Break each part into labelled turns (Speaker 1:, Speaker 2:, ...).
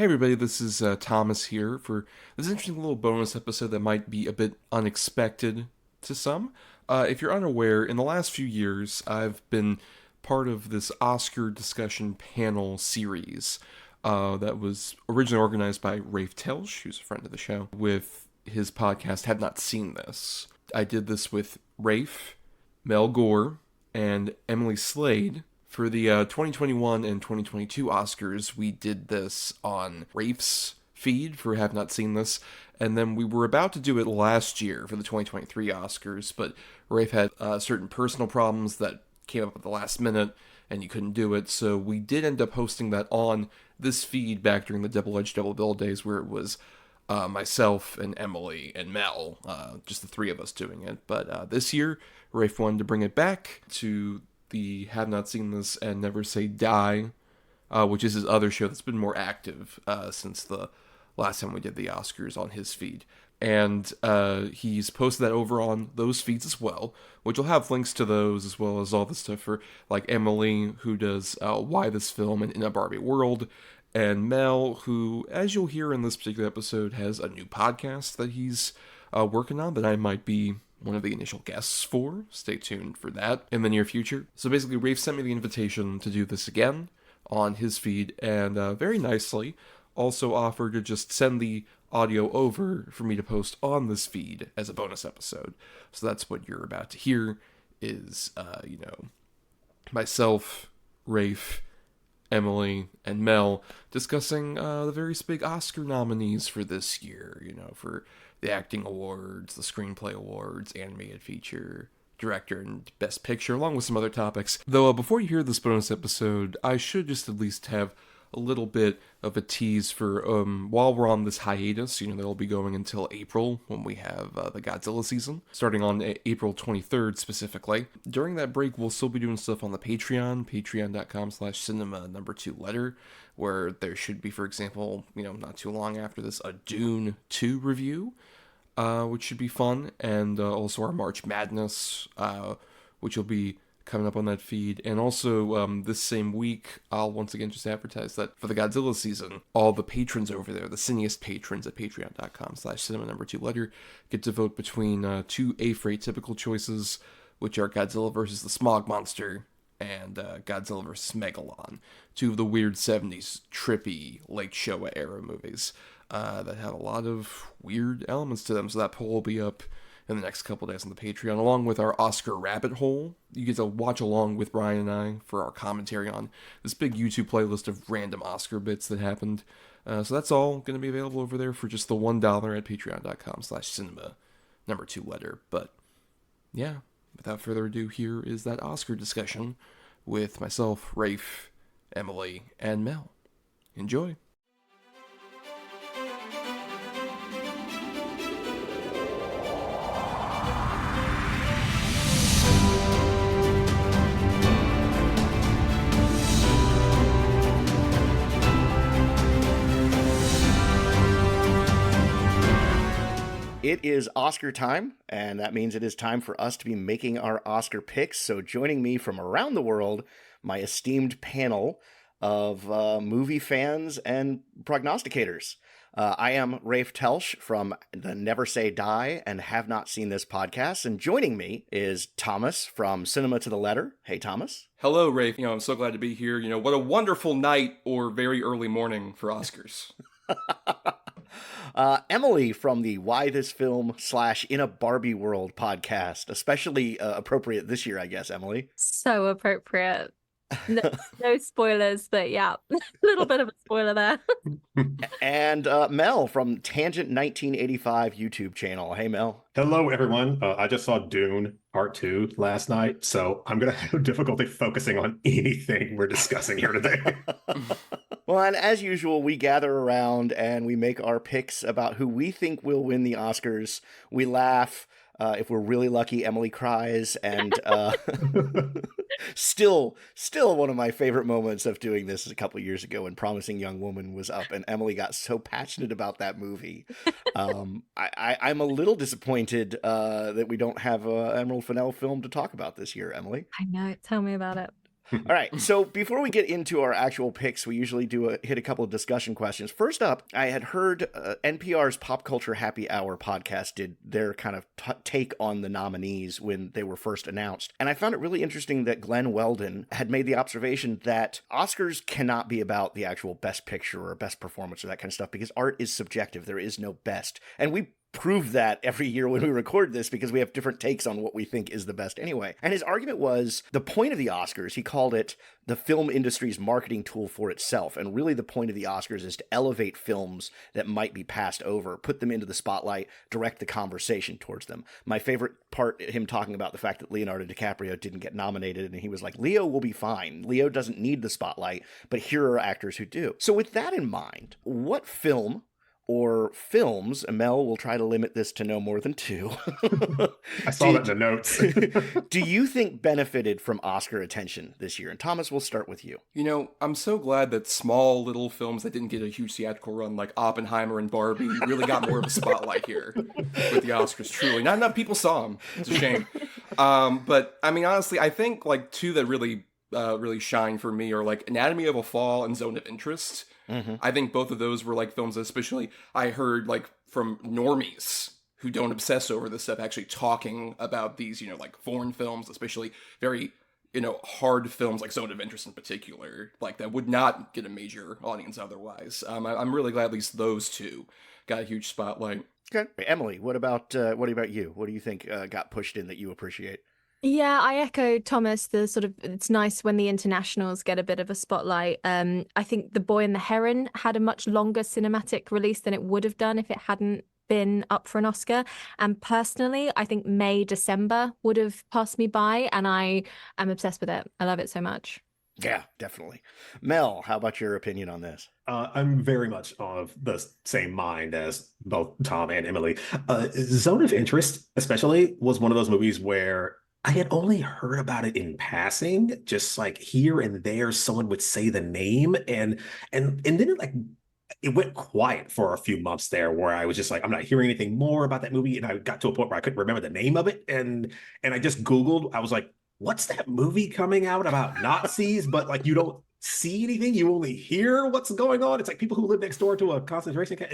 Speaker 1: Hey everybody, this is Thomas here for this interesting little bonus episode that might be a bit unexpected to some. If you're unaware, in the last few years, I've been part of this Oscar discussion panel series that was originally organized by Rafe Telsch, who's a friend of the show, with his podcast Have Not Seen This. I did this with Rafe, Mel Gore, and Emily Slade. For the 2021 and 2022 Oscars, we did this on Rafe's feed for Have Not Seen This, and then we were about to do it last year for the 2023 Oscars, but Rafe had certain personal problems that came up at the last minute, and you couldn't do it, so we did end up hosting that on this feed back during the Double-Edged Double Bill days, where it was myself and Emily and Mel, just the three of us doing it. But this year, Rafe wanted to bring it back to the Have Not Seen This and Never Say Die, which is his other show that's been more active since the last time we did the Oscars on his feed. And he's posted that over on those feeds as well, which will have links to those as well as all the stuff for like Emily, who does Why This Film and In a Barbie World, and Mel, who, as you'll hear in this particular episode, has a new podcast that he's working on that I might be one of the initial guests for. Stay tuned for that in the near future. So basically, Rafe sent me the invitation to do this again on his feed, and very nicely also offered to just send the audio over for me to post on this feed as a bonus episode. So that's what you're about to hear is, myself, Rafe, Emily, and Mel discussing the various big Oscar nominees for this year, for the acting awards, the screenplay awards, animated feature, director, and best picture, along with some other topics. Though before you hear this bonus episode, I should just at least have a little bit of a tease for while we're on this hiatus. That'll be going until April when we have the Godzilla season, starting on April 23rd specifically. During that break, we'll still be doing stuff on the patreon.com/cinema number 2 letter, where there should be, for example, not too long after this, a Dune 2 review, which should be fun, and also our March Madness, which will be coming up on that feed. And also this same week, I'll once again just advertise that for the Godzilla season, all the patrons over there, the cineast patrons at patreon.com/cinema number 2 letter, get to vote between two A-Freight typical choices, which are Godzilla versus the Smog Monster and Godzilla vs. Megalon, two of the weird 70s trippy Lake Showa era movies that have a lot of weird elements to them. So that poll will be up in the next couple days on the Patreon, along with our Oscar rabbit hole. You get to watch along with Brian and I for our commentary on this big YouTube playlist of random Oscar bits that happened. So that's all going to be available over there for just the $1 at patreon.com/cinema number 2 letter. But yeah, without further ado, here is that Oscar discussion with myself, Rafe, Emily, and Mel. Enjoy.
Speaker 2: It is Oscar time, and that means it is time for us to be making our Oscar picks. So joining me from around the world, my esteemed panel of movie fans and prognosticators. I am Rafe Telsch from the Never Say Die and Have Not Seen This podcast, and joining me is Thomas from Cinema to the Letter. Hey, Thomas.
Speaker 1: Hello, Rafe. I'm so glad to be here. What a wonderful night or very early morning for Oscars.
Speaker 2: Emily from the Why This Film / In a Barbie World podcast, especially appropriate this year, I guess, Emily.
Speaker 3: So appropriate. No spoilers, but yeah, a little bit of a spoiler there.
Speaker 2: And Mel from Tangent 1985 YouTube channel. Hey, Mel.
Speaker 4: Hello, everyone. I just saw Dune Part 2 last night, so I'm going to have difficulty focusing on anything we're discussing here today.
Speaker 2: Well, and as usual, we gather around and we make our picks about who we think will win the Oscars. We laugh. If we're really lucky, Emily cries. And still one of my favorite moments of doing this is a couple years ago when Promising Young Woman was up and Emily got so passionate about that movie. I'm a little disappointed that we don't have an Emerald Fennell film to talk about this year, Emily.
Speaker 3: I know. Tell me about it.
Speaker 2: All right. So before we get into our actual picks, we usually hit a couple of discussion questions. First up, I had heard NPR's Pop Culture Happy Hour podcast did their kind of take on the nominees when they were first announced. And I found it really interesting that Glenn Weldon had made the observation that Oscars cannot be about the actual best picture or best performance or that kind of stuff because art is subjective. There is no best. And we prove that every year when we record this because we have different takes on what we think is the best anyway. And his argument was the point of the Oscars, he called it the film industry's marketing tool for itself. And really the point of the Oscars is to elevate films that might be passed over, put them into the spotlight, direct the conversation towards them. My favorite part, him talking about the fact that Leonardo DiCaprio didn't get nominated, and he was like, Leo will be fine. Leo doesn't need the spotlight, but here are actors who do. So with that in mind, what film or films, Mel will try to limit this to no more than 2.
Speaker 4: I saw that in the notes.
Speaker 2: Do you think benefited from Oscar attention this year? And Thomas, we'll start with you.
Speaker 1: You know, I'm so glad that small little films that didn't get a huge theatrical run like Oppenheimer and Barbie really got more of a spotlight here with the Oscars, truly. Not enough people saw them. It's a shame. But, I mean, honestly, I think, like, 2 that really shine for me are, like, Anatomy of a Fall and Zone of Interest. Mm-hmm. I think both of those were like films, especially I heard like from normies who don't obsess over this stuff actually talking about these, you know, like foreign films, especially very, you know, hard films like Zone of Interest in particular, like that would not get a major audience otherwise. I'm really glad at least those 2 got a huge spotlight.
Speaker 2: Okay. Emily, what about you? What do you think got pushed in that you appreciate?
Speaker 3: Yeah, I echo Thomas. The sort of it's nice when the internationals get a bit of a spotlight. I think The Boy and the Heron had a much longer cinematic release than it would have done if it hadn't been up for an Oscar. And personally, I think May, December would have passed me by, and I am obsessed with it. I love it so much.
Speaker 2: Yeah, definitely. Mel, how about your opinion on this?
Speaker 4: I'm very much of the same mind as both Tom and Emily. Zone of Interest, especially, was one of those movies where I had only heard about it in passing, just like here and there, someone would say the name, and then it went quiet for a few months there, where I was just like, I'm not hearing anything more about that movie, and I got to a point where I couldn't remember the name of it, and I just Googled. I was like, what's that movie coming out about Nazis? But like, you don't see anything, you only hear what's going on. It's like people who live next door to a concentration camp.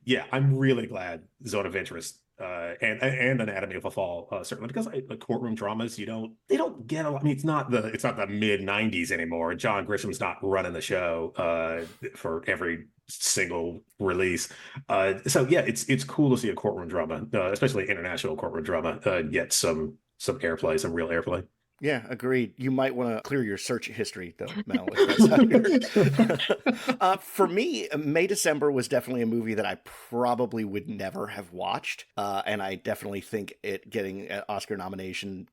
Speaker 4: Yeah, I'm really glad Zone of Interest and Anatomy of a Fall, certainly, because like courtroom dramas, they don't get a lot. I mean, it's not the mid '90s anymore. John Grisham's not running the show for every single release. So yeah, it's cool to see a courtroom drama, especially international courtroom drama, get some airplay, some real airplay.
Speaker 2: Yeah, agreed. You might want to clear your search history, though, Mel. For me, May, December was definitely a movie that I probably would never have watched. And I definitely think it getting an Oscar nomination,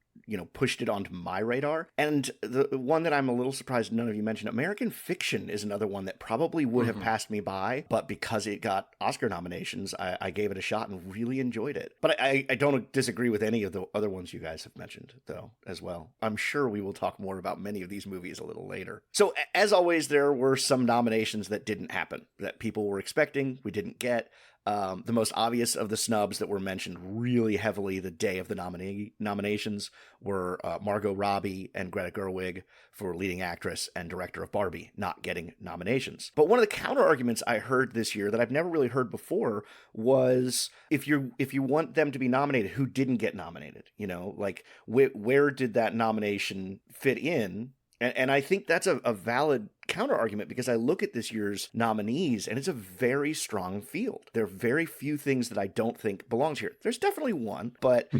Speaker 2: pushed it onto my radar. And the one that I'm a little surprised none of you mentioned, American Fiction, is another one that probably would have passed me by, but because it got Oscar nominations, I gave it a shot and really enjoyed it. But I don't disagree with any of the other ones you guys have mentioned, though, as well. I'm sure we will talk more about many of these movies a little later. So, as always, there were some nominations that didn't happen, that people were expecting, we didn't get. The most obvious of the snubs that were mentioned really heavily the day of the nominations were Margot Robbie and Greta Gerwig for leading actress and director of Barbie not getting nominations. But one of the counter arguments I heard this year that I've never really heard before was if you want them to be nominated, who didn't get nominated? Like where did that nomination fit in? And I think that's a valid counter argument because I look at this year's nominees and it's a very strong field. There are very few things that I don't think belongs here. There's definitely one, but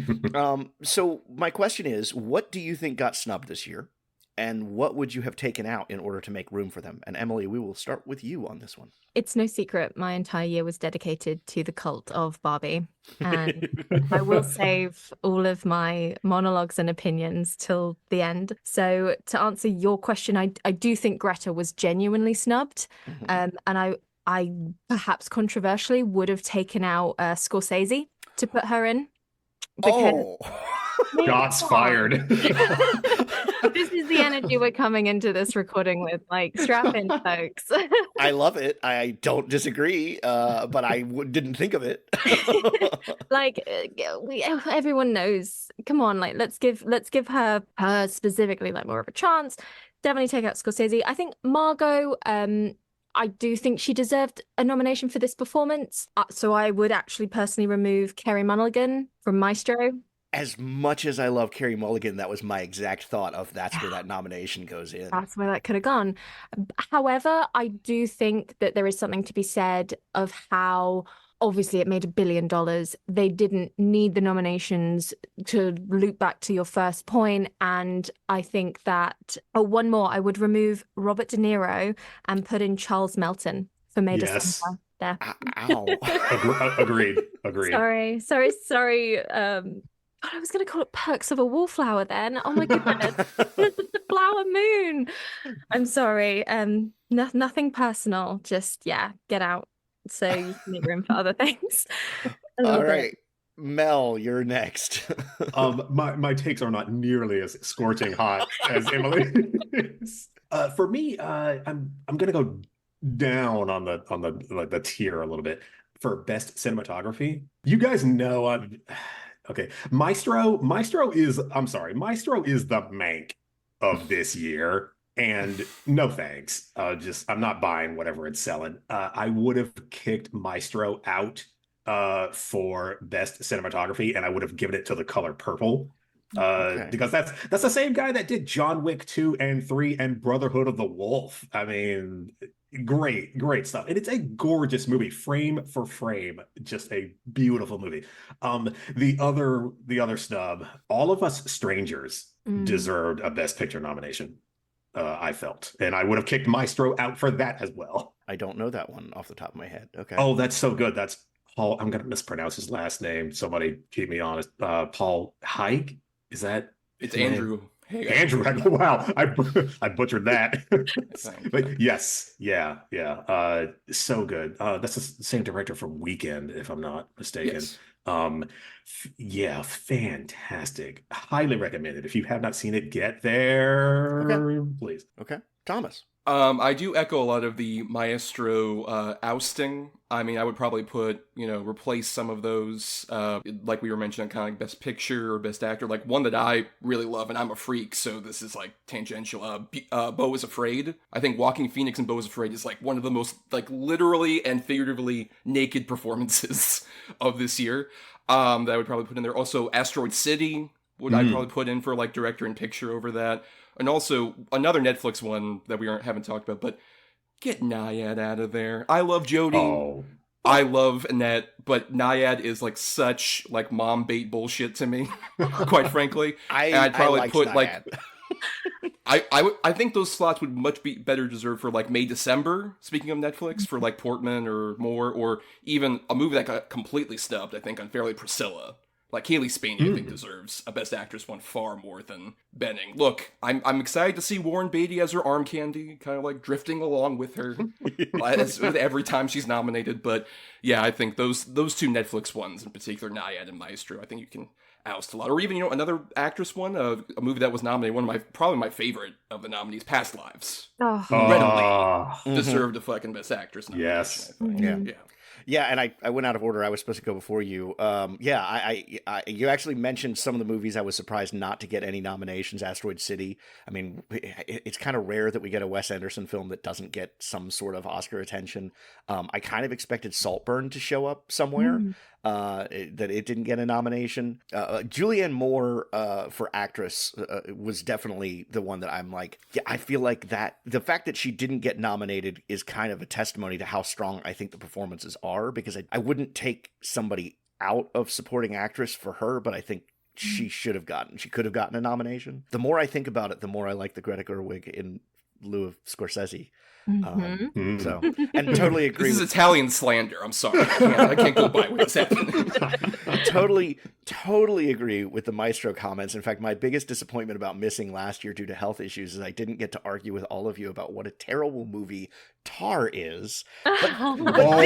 Speaker 2: so my question is, what do you think got snubbed this year? And what would you have taken out in order to make room for them? And Emily, we will start with you on this one.
Speaker 3: It's no secret my entire year was dedicated to the cult of Barbie. And I will save all of my monologues and opinions till the end. So to answer your question, I do think Greta was genuinely snubbed. And I perhaps controversially would have taken out Scorsese to put her in. Because
Speaker 2: Oh!
Speaker 4: Shots fired.
Speaker 3: This is the energy we're coming into this recording with. Like, strap in, folks.
Speaker 2: I love it. I don't disagree, but I didn't think of it.
Speaker 3: Like, everyone knows. Come on, like, let's give her specifically like more of a chance. Definitely take out Scorsese. I think Margot. I do think she deserved a nomination for this performance. So I would actually personally remove Carey Mulligan from Maestro.
Speaker 2: As much as I love Carey Mulligan, that was my exact thought of that's where that nomination goes in.
Speaker 3: That's where that could have gone. However, I do think that there is something to be said of how obviously it made $1 billion. They didn't need the nominations to loop back to your first point. And I think that, one more, I would remove Robert De Niro and put in Charles Melton for May December. There.
Speaker 2: Ow.
Speaker 4: Agreed.
Speaker 3: Sorry. God, I was going to call it Perks of a Wallflower then. Oh my goodness. The flower moon. I'm sorry. Nothing personal. Just, get out. So you can make room for other things.
Speaker 2: All right. Mel, you're next.
Speaker 4: My takes are not nearly as scorching hot as Emily's. For me, I'm gonna go down on the tier a little bit for best cinematography. You guys know I'm okay. Maestro is the Mank of this year. And no thanks. I'm not buying whatever it's selling. I would have kicked Maestro out for best cinematography, and I would have given it to The Color Purple. Because that's the same guy that did John Wick 2 and 3 and Brotherhood of the Wolf. I mean, great stuff. And it's a gorgeous movie, frame for frame, just a beautiful movie. The other snub, All of Us Strangers deserved a Best Picture nomination. I felt, and I would have kicked Maestro out for that as well.
Speaker 2: I don't know that one off the top of my head. Okay.
Speaker 4: Oh, that's so good. That's Paul. I'm gonna mispronounce his last name. Somebody keep me honest. Paul Haig. Is that?
Speaker 1: It's Andrew. Hey,
Speaker 4: Andrew. Wow, I butchered that. But yes, yeah. So good. That's the same director from Weekend, if I'm not mistaken.
Speaker 1: Yes.
Speaker 4: Fantastic. Highly recommended. If you have not seen it, get there, please.
Speaker 2: Okay, Thomas.
Speaker 1: I do echo a lot of the Maestro ousting. I mean, I would probably replace some of those, like we were mentioning, kind of like Best Picture or Best Actor, like one that I really love, and I'm a freak, so this is like tangential. Beau is Afraid. I think Walking Phoenix and Beau is Afraid is like one of the most like literally and figuratively naked performances of this year. That I would probably put in there. Also, Asteroid City would I probably put in for like director and picture over that. And also another Netflix one that we haven't talked about, but get Naiad out of there. I love Jodie.
Speaker 4: Oh.
Speaker 1: I love Annette, but Naiad is like such like mom bait bullshit to me, quite frankly. I'd probably put Naiad. Like I think those slots would much be better deserved for like May December. Speaking of Netflix, for like Portman or more, or even a movie that got completely snubbed. I think Unfairly Priscilla. Like Kaylee Spaney, I think, deserves a Best Actress one far more than Benning. Look, I'm excited to see Warren Beatty as her arm candy, kind of like drifting along with her every time she's nominated. But yeah, I think those two Netflix ones in particular, Naiad and Maestro, I think you can oust a lot. Or even another actress one, a movie that was nominated, one of probably my favorite of the nominees, Past Lives. Readily deserved a fucking Best Actress nomination.
Speaker 4: Yes.
Speaker 1: Yeah.
Speaker 2: Yeah, and I went out of order. I was supposed to go before you. You actually mentioned some of the movies I was surprised not to get any nominations. Asteroid City. I mean, it's kind of rare that we get a Wes Anderson film that doesn't get some sort of Oscar attention. I kind of expected Saltburn to show up somewhere. That it didn't get a nomination. Julianne Moore for actress was definitely the one that I'm like, yeah, I feel like that the fact that she didn't get nominated is kind of a testimony to how strong I think the performances are, because I wouldn't take somebody out of supporting actress for her, but I think she could have gotten a nomination. The more I think about it, the more I like the Greta Gerwig in lieu of Scorsese. So, and totally agree.
Speaker 1: This is Italian slander. I'm sorry. I can't go by what's happening.
Speaker 2: Totally agree with the Maestro comments. In fact, my biggest disappointment about missing last year due to health issues is I didn't get to argue with all of you about what a terrible movie Tar is. But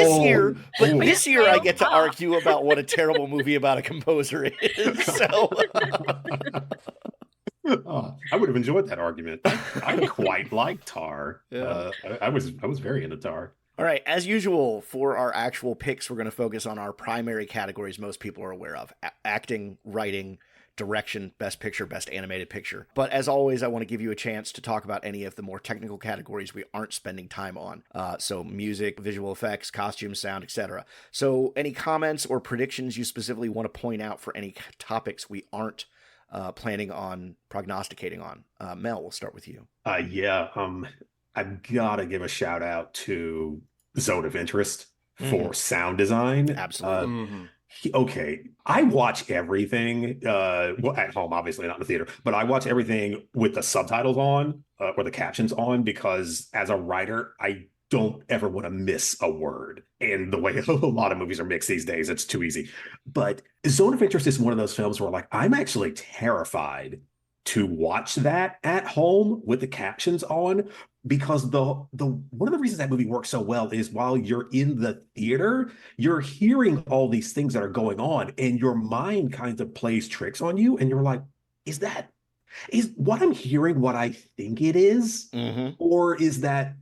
Speaker 2: this year I get to argue about what a terrible movie about a composer is. So.
Speaker 4: I would have enjoyed that argument. I quite like Tar.
Speaker 2: Yeah.
Speaker 4: I was very into Tar.
Speaker 2: All right, as usual, for our actual picks, we're going to focus on our primary categories most people are aware of: acting, writing, direction, best picture, best animated picture. But as always, I want to give you a chance to talk about any of the more technical categories we aren't spending time on. So music, visual effects, costumes, sound, etc. So any comments or predictions you specifically want to point out for any topics we aren't planning on prognosticating on? Mel, we'll start with you.
Speaker 4: Yeah. I've got to give a shout out to Zone of Interest for sound design.
Speaker 2: Absolutely.
Speaker 4: Okay, I watch everything well, at home, obviously not in the theater, but I watch everything with the subtitles on or the captions on because as a writer, I don't ever want to miss a word. And the way a lot of movies are mixed these days, it's too easy. But Zone of Interest is one of those films where like I'm actually terrified to watch that at home with the captions on because the one of the reasons that movie works so well is while you're in the theater, you're hearing all these things that are going on and your mind kind of plays tricks on you and you're like, is what I'm hearing what I think it is? Or is that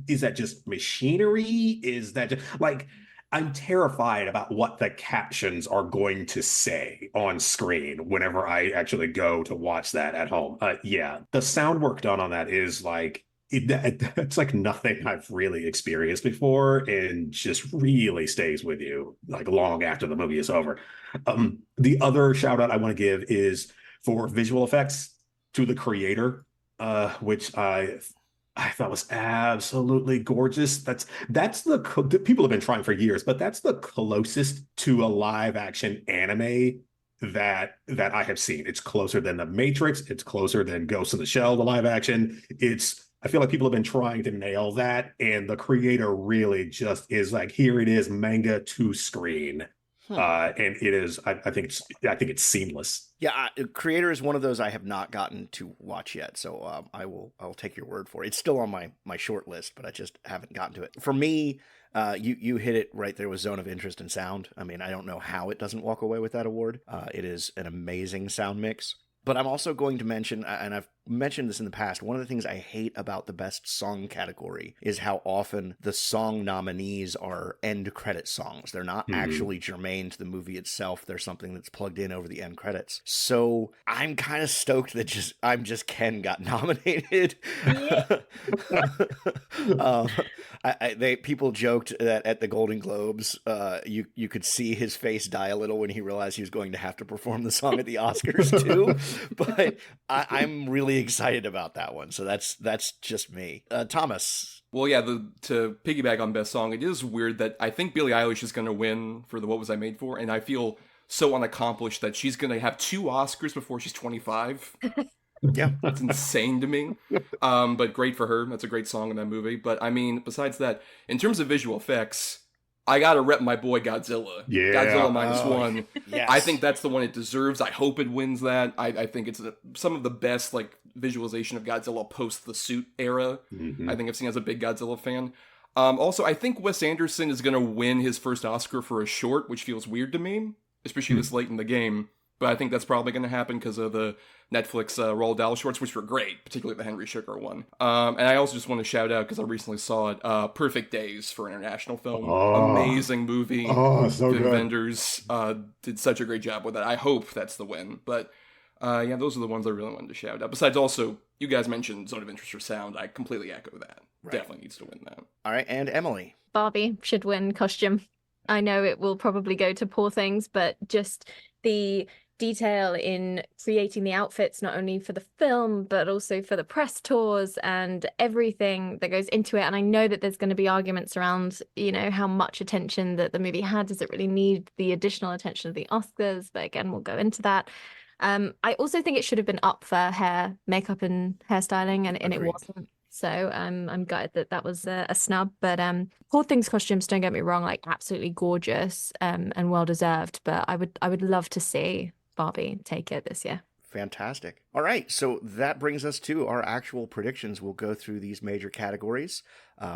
Speaker 4: just machinery? Is that just like I'm terrified about what the captions are going to say on screen whenever I actually go to watch that at home. Yeah, the sound work done on that is like it's like nothing I've really experienced before, and just really stays with you like long after the movie is over. The other shout out I want to give is for visual effects to the creator, which I thought was absolutely gorgeous. That's the people have been trying for years, but that's the closest to a live action anime that I have seen. It's closer than The Matrix. It's closer than Ghost in the Shell, the live action. I feel like people have been trying to nail that, and the creator really just is like, here it is, manga to screen. And it is. I think it's seamless.
Speaker 2: Yeah, Creator is one of those I have not gotten to watch yet, so I'll take your word for it. It's still on my short list, but I just haven't gotten to it. For me, you hit it right there with Zone of Interest and sound. I mean, I don't know how it doesn't walk away with that award. It is an amazing sound mix. But I'm also going to mention, and I've mentioned this in the past, one of the things I hate about the best song category is how often the song nominees are end credit songs. They're not actually germane to the movie itself. They're something that's plugged in over the end credits. So I'm kind of stoked that I'm Just Ken got nominated. People joked that at the Golden Globes, you could see his face die a little when he realized he was going to have to perform the song at the Oscars too. But I'm really excited about that one. So that's just me. Thomas.
Speaker 1: Well, yeah, to piggyback on Best Song, it is weird that I think Billie Eilish is going to win for the What Was I Made For, and I feel so unaccomplished that she's going to have 2 Oscars before she's 25.
Speaker 2: Yeah.
Speaker 1: That's insane to me. But great for her. That's a great song in that movie. But I mean, besides that, in terms of visual effects, I gotta rep my boy Godzilla.
Speaker 4: Yeah.
Speaker 1: Godzilla -1.
Speaker 2: Yes.
Speaker 1: I think that's the one it deserves. I hope it wins that. I think it's some of the best like visualization of Godzilla post the suit era. I think I've seen as a big Godzilla fan. Also, I think Wes Anderson is gonna win his first Oscar for a short, which feels weird to me, especially this late in the game. But I think that's probably going to happen because of the Netflix Roald Dahl shorts, which were great, particularly the Henry Sugar one. And I also just want to shout out, because I recently saw it, Perfect Days for international film. Amazing movie.
Speaker 4: Oh, so
Speaker 1: Good
Speaker 4: good.
Speaker 1: Vendors did such a great job with that. I hope that's the win. But yeah, those are the ones I really wanted to shout out. Besides also, you guys mentioned Zone of Interest for sound. I completely echo that. Right. Definitely needs to win that.
Speaker 2: All right, and Emily.
Speaker 3: Barbie should win costume. I know it will probably go to Poor Things, but just the detail in creating the outfits, not only for the film, but also for the press tours and everything that goes into it. And I know that there's going to be arguments around, how much attention that the movie had. Does it really need the additional attention of the Oscars? But again, we'll go into that. I also think it should have been up for hair, makeup and hairstyling, and it wasn't. So I'm gutted that was a snub. But Poor Things costumes, don't get me wrong, like absolutely gorgeous and well deserved. But I would love to see Barbie take it this year.
Speaker 2: Fantastic. All right, so that brings us to our actual predictions. We'll go through these major categories.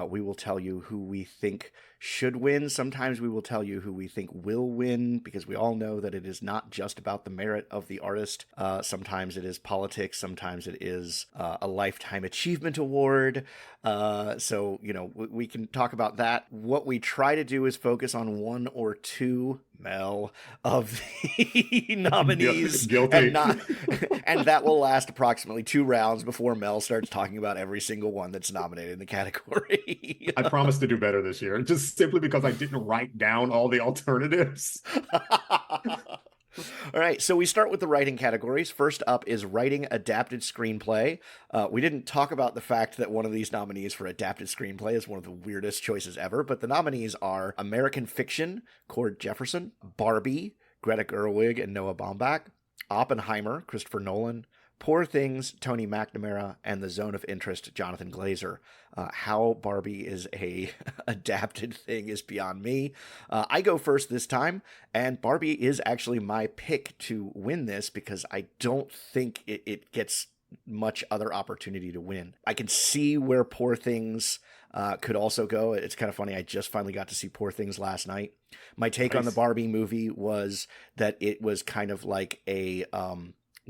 Speaker 2: We will tell you who we think should win. Sometimes we will tell you who we think will win, because we all know that it is not just about the merit of the artist. Sometimes it is politics. Sometimes it is a Lifetime Achievement Award. So, we can talk about that. What we try to do is focus on one or two, Mel, of the nominees.
Speaker 4: Guilty.
Speaker 2: And that will last approximately 2 rounds before Mel starts talking about every single one that's nominated in the category.
Speaker 4: I promise to do better this year, just simply because I didn't write down all the alternatives.
Speaker 2: All right, so we start with the writing categories. First up is writing adapted screenplay. We didn't talk about the fact that one of these nominees for adapted screenplay is one of the weirdest choices ever, but the nominees are American Fiction, Cord Jefferson; Barbie, Greta Gerwig and Noah Baumbach; Oppenheimer, Christopher Nolan; Poor Things, Tony McNamara; and The Zone of Interest, Jonathan Glazer. How Barbie is a adapted thing is beyond me. I go first this time, and Barbie is actually my pick to win this because I don't think it gets much other opportunity to win. I can see where Poor Things could also go. It's kind of funny. I just finally got to see Poor Things last night. My take on the Barbie movie was that it was kind of like a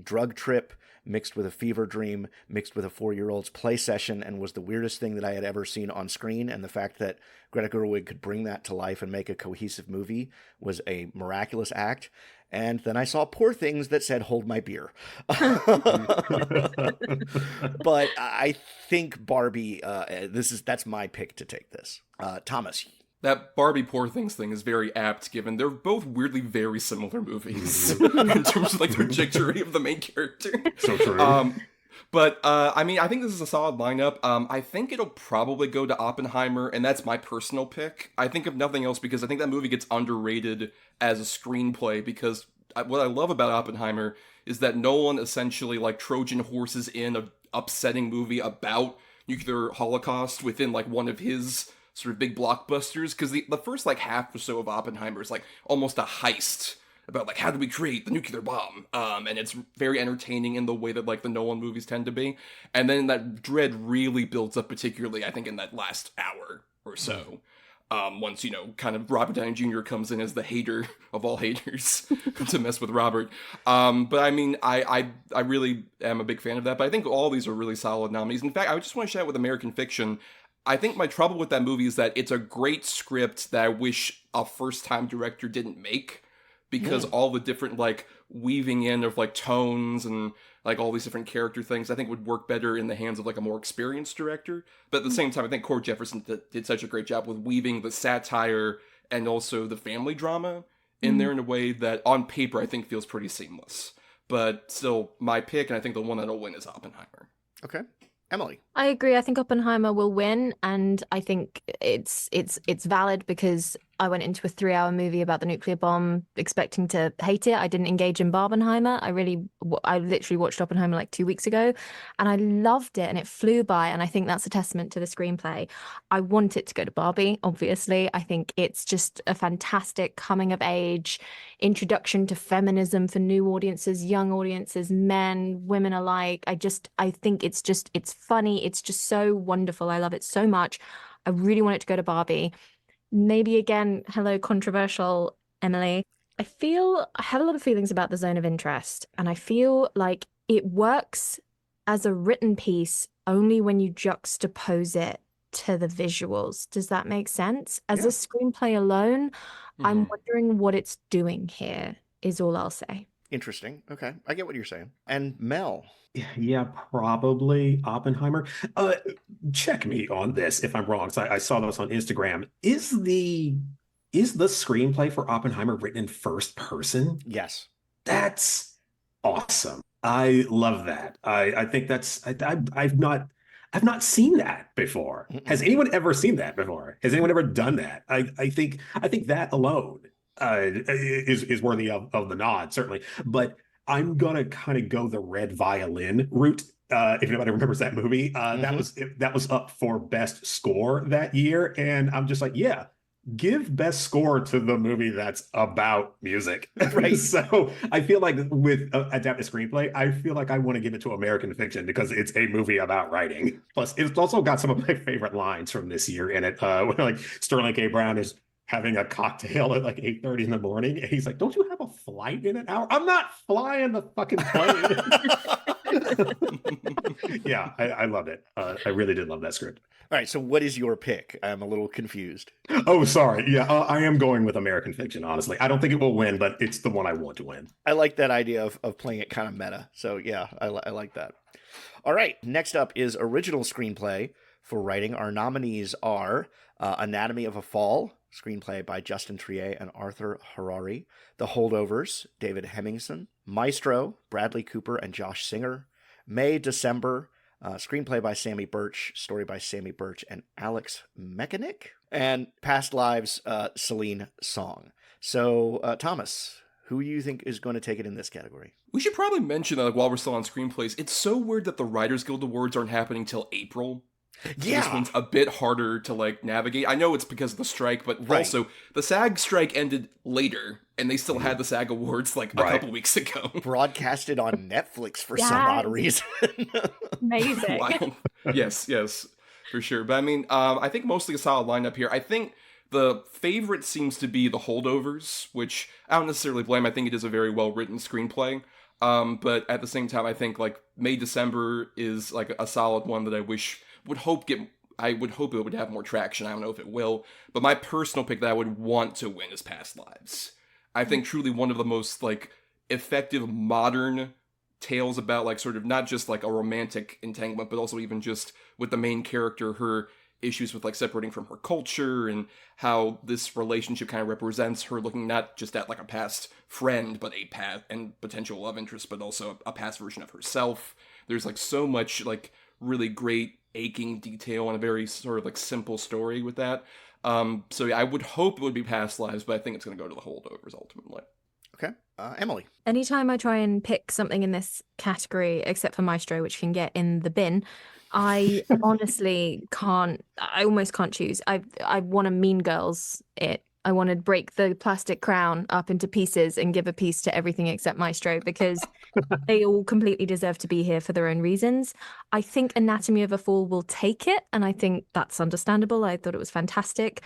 Speaker 2: drug trip mixed with a fever dream, mixed with a 4-year-old's play session, and was the weirdest thing that I had ever seen on screen. And the fact that Greta Gerwig could bring that to life and make a cohesive movie was a miraculous act. And then I saw Poor Things that said, "Hold my beer." But I think Barbie, that's my pick to take this. Thomas.
Speaker 1: That Barbie Poor Things thing is very apt, given they're both weirdly very similar movies in terms of like the trajectory of the main character.
Speaker 4: So true.
Speaker 1: I think this is a solid lineup. I think it'll probably go to Oppenheimer, and that's my personal pick. I think, if nothing else, because I think that movie gets underrated as a screenplay, because what I love about Oppenheimer is that Nolan essentially like Trojan horses in a upsetting movie about nuclear holocaust within like one of his sort of big blockbusters, because the first like half or so of Oppenheimer is like almost a heist about like how do we create the nuclear bomb, and it's very entertaining in the way that like the Nolan movies tend to be, and then that dread really builds up, particularly I think in that last hour or so, once kind of Robert Downey Jr. comes in as the hater of all haters to mess with Robert. But I mean, I really am a big fan of that, but I think all these are really solid nominees. In fact, I just want to shout out with American Fiction. I think my trouble with that movie is that it's a great script that I wish a first-time director didn't make, because all the different like weaving in of like tones and like all these different character things I think would work better in the hands of like a more experienced director. But at the same time, I think Cord Jefferson did such a great job with weaving the satire and also the family drama in there in a way that on paper I think feels pretty seamless. But still, my pick, and I think the one that'll win, is Oppenheimer.
Speaker 2: Okay. Emily.
Speaker 3: I agree. I think Oppenheimer will win, and I think it's valid because I went into a 3-hour movie about the nuclear bomb expecting to hate it. I didn't engage in Barbenheimer. I literally watched Oppenheimer like 2 weeks ago, and I loved it, and it flew by, and I think that's a testament to the screenplay. I want it to go to Barbie, obviously. I think it's just a fantastic coming of age introduction to feminism for new audiences, young audiences, men, women alike. I think it's funny. It's just so wonderful. I love it so much. I really want it to go to Barbie. Maybe again, hello, controversial Emily. I have a lot of feelings about The Zone of Interest, and I feel like it works as a written piece only when you juxtapose it to the visuals. Does that make sense? As a screenplay alone, I'm wondering what it's doing here, is all I'll say.
Speaker 2: Interesting. Okay. I get what you're saying. And Mel.
Speaker 4: Yeah, probably Oppenheimer. Check me on this if I'm wrong. So I saw this on Instagram. Is the screenplay for Oppenheimer written in first person?
Speaker 2: Yes.
Speaker 4: That's awesome. I love that. I think that's I've not seen that before. Has anyone ever seen that before? Has anyone ever done that? I think that alone is worthy of the nod, certainly. But I'm gonna kind of go the Red Violin route. If anybody remembers that movie, that was up for best score that year, and I'm just like, yeah, give best score to the movie that's about music.
Speaker 2: Right.
Speaker 4: So I feel like with adapted screenplay, I feel like I want to give it to American Fiction because it's a movie about writing. Plus, it's also got some of my favorite lines from this year in it. Where like Sterling K. Brown is having a cocktail at like 8:30 in the morning, and he's like, "Don't you have a flight in an hour?" I'm not flying the fucking plane. Yeah, I loved it. I really did love that script.
Speaker 2: All right, so what is your pick? I'm a little confused.
Speaker 4: Oh, sorry. Yeah, I am going with American Fiction, honestly. I don't think it will win, but it's the one I want to win.
Speaker 2: I like that idea of playing it kind of meta. So yeah, I like that. All right, next up is original screenplay for writing. Our nominees are Anatomy of a Fall, screenplay by Justin Triet and Arthur Harari. The Holdovers, David Hemmingson. Maestro, Bradley Cooper and Josh Singer. May December, screenplay by Sammy Birch, story by Sammy Birch and Alex Mechanic. And Past Lives, Celine Song. So, Thomas, who do you think is going to take it in this category?
Speaker 1: We should probably mention that like, while we're still on screenplays, it's so weird that the Writers Guild Awards aren't happening till April. So
Speaker 2: Yeah.
Speaker 1: this one's a bit harder to like navigate. I know it's because of the strike, but also the SAG strike ended later, and they still had the SAG Awards like a couple weeks ago.
Speaker 2: Broadcasted on Netflix for some odd reason.
Speaker 3: Amazing.
Speaker 1: Wow. Yes, for sure. But I mean, I think mostly a solid lineup here. I think the favorite seems to be The Holdovers, which I don't necessarily blame. I think it is a very well-written screenplay. But at the same time, I think like May December is like a solid one that I would hope it would have more traction. I don't know if it will, but my personal pick that I would want to win is Past Lives. I think truly one of the most like effective modern tales about like sort of not just like a romantic entanglement, but also even just with the main character, her issues with like separating from her culture and how this relationship kind of represents her looking not just at like a past friend, but a past and potential love interest, but also a past version of herself. There's like so much like really great aching detail and a very sort of like simple story with that. So yeah, I would hope it would be Past Lives, but I think it's going to go to The Holdovers ultimately.
Speaker 2: Okay. Emily.
Speaker 3: Anytime I try and pick something in this category, except for Maestro, which can get in the bin, I honestly can't. I almost can't choose. I want to Mean Girls it. I want to break the plastic crown up into pieces and give a piece to everything except Maestro because they all completely deserve to be here for their own reasons. I think Anatomy of a Fall will take it, and I think that's understandable. I thought it was fantastic.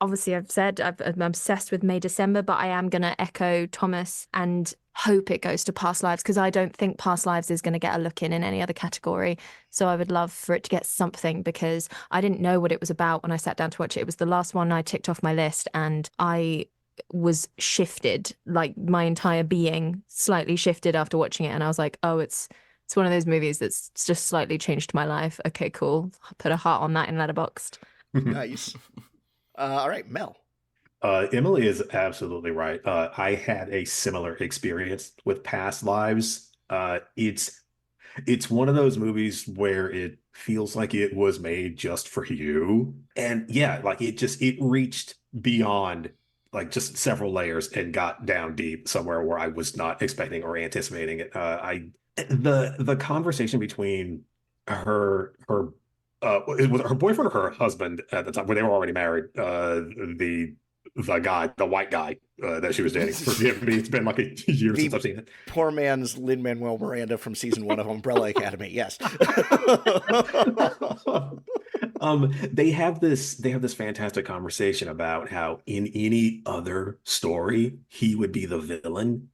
Speaker 3: Obviously, I've said I'm obsessed with May December, but I am going to echo Thomas and hope it goes to Past Lives because I don't think Past Lives is going to get a look in any other category. So I would love for it to get something because I didn't know what it was about when I sat down to watch it. It was the last one I ticked off my list and I was shifted, like my entire being slightly shifted after watching it. And I was like, oh, it's one of those movies that's just slightly changed my life. Okay, cool. I'll put a heart on that in Letterboxd.
Speaker 2: Nice. All right, Mel.
Speaker 4: Emily is absolutely right. I had a similar experience with Past Lives. It's one of those movies where it feels like it was made just for you. And yeah, like it reached beyond like just several layers and got down deep somewhere where I was not expecting or anticipating it. The conversation between her was her boyfriend or her husband at the time, where they were already married, the white guy that she was dating. Forgive me, it's been like a year since I've seen it.
Speaker 2: Poor man's Lin-Manuel Miranda from season 1 of Umbrella Academy. Yes.
Speaker 4: They have this fantastic conversation about how in any other story he would be the villain.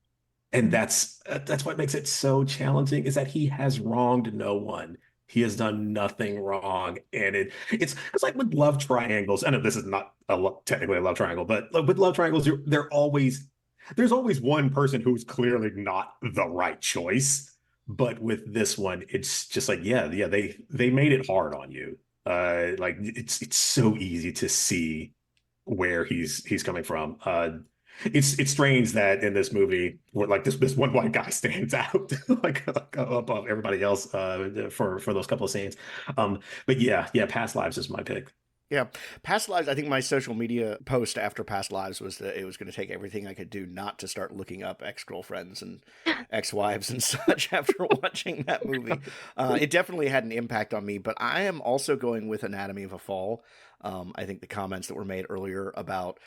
Speaker 4: And that's what makes it so challenging, is that he has wronged no one. He has done nothing wrong. And it's like with love triangles. I know this is not technically a love triangle, but with love triangles, there's always one person who's clearly not the right choice. But with this one, it's just like, yeah, they made it hard on you. Like it's so easy to see where he's coming from. It's strange that in this movie, like this one white guy stands out like above everybody else for those couple of scenes. But yeah, Past Lives is my pick.
Speaker 2: Yeah. Past Lives, I think my social media post after Past Lives was that it was going to take everything I could do not to start looking up ex-girlfriends and ex-wives and such after watching that movie. It definitely had an impact on me, but I am also going with Anatomy of a Fall. I think the comments that were made earlier about,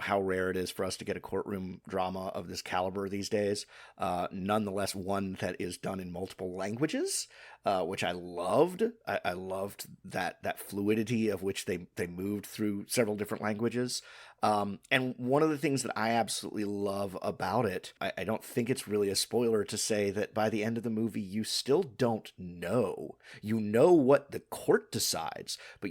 Speaker 2: how rare it is for us to get a courtroom drama of this caliber these days, nonetheless, one that is done in multiple languages, which I loved. I loved that fluidity of which they moved through several different languages. And one of the things that I absolutely love about it, I don't think it's really a spoiler to say that by the end of the movie, you still don't know. You know what the court decides, but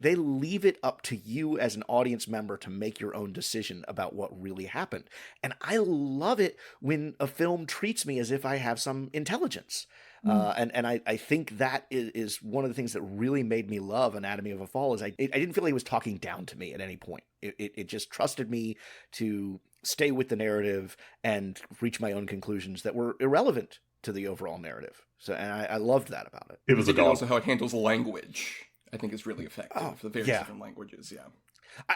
Speaker 2: they leave it up to you as an audience member to make your own decision about what really happened. And I love it when a film treats me as if I have some intelligence. And I think that is one of the things that really made me love Anatomy of a Fall is I didn't feel like it was talking down to me at any point. It just trusted me to stay with the narrative and reach my own conclusions that were irrelevant to the overall narrative. So, and I loved that about it.
Speaker 4: It was a dog.
Speaker 1: Also how it handles language, I think, is really effective. The various different languages, yeah.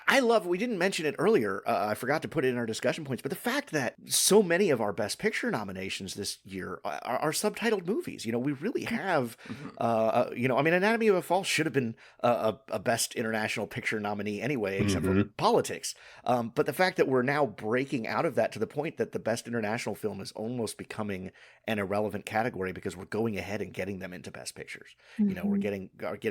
Speaker 2: I love, we didn't mention it earlier, I forgot to put it in our discussion points, but the fact that so many of our Best Picture nominations this year are subtitled movies. We really have, Anatomy of a Fall should have been a Best International Picture nominee anyway, except for Politics. But the fact that we're now breaking out of that to the point that the Best International Film is almost becoming an irrelevant category because we're going ahead and getting them into Best Pictures. We're getting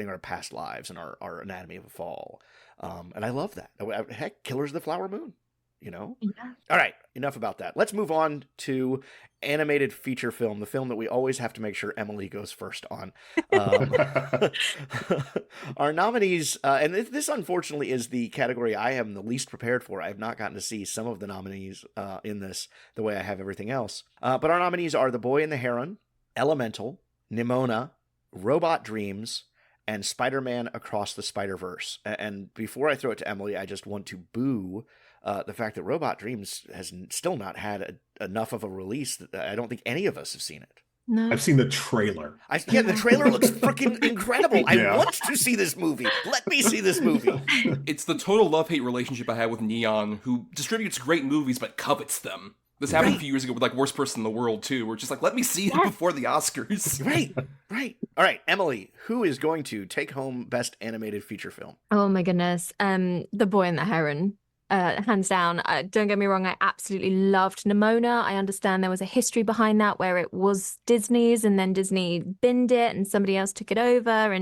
Speaker 2: our Past Lives and our Anatomy of a Fall. And I love that. Heck, Killers of the Flower Moon, Yeah. All right, enough about that. Let's move on to animated feature film, the film that we always have to make sure Emily goes first on. Our nominees, and this unfortunately is the category I am the least prepared for. I have not gotten to see some of the nominees in this the way I have everything else. But our nominees are The Boy and the Heron, Elemental, Nimona, Robot Dreams, and Spider-Man Across the Spider-Verse. And before I throw it to Emily, I just want to boo the fact that Robot Dreams has still not had enough of a release that I don't think any of us have seen it.
Speaker 3: No.
Speaker 4: I've seen the trailer.
Speaker 2: The trailer looks freaking incredible. I want to see this movie. Let me see this movie.
Speaker 1: It's the total love-hate relationship I have with Neon, who distributes great movies but covets them. This happened a few years ago with Worst Person in the World too. We're just let me see it before the Oscars.
Speaker 2: Right. All right, Emily, who is going to take home Best Animated Feature Film?
Speaker 3: Oh my goodness. The Boy and the Heron. Hands down. Don't get me wrong, I absolutely loved Nimona. I understand there was a history behind that where it was Disney's and then Disney binned it and somebody else took it over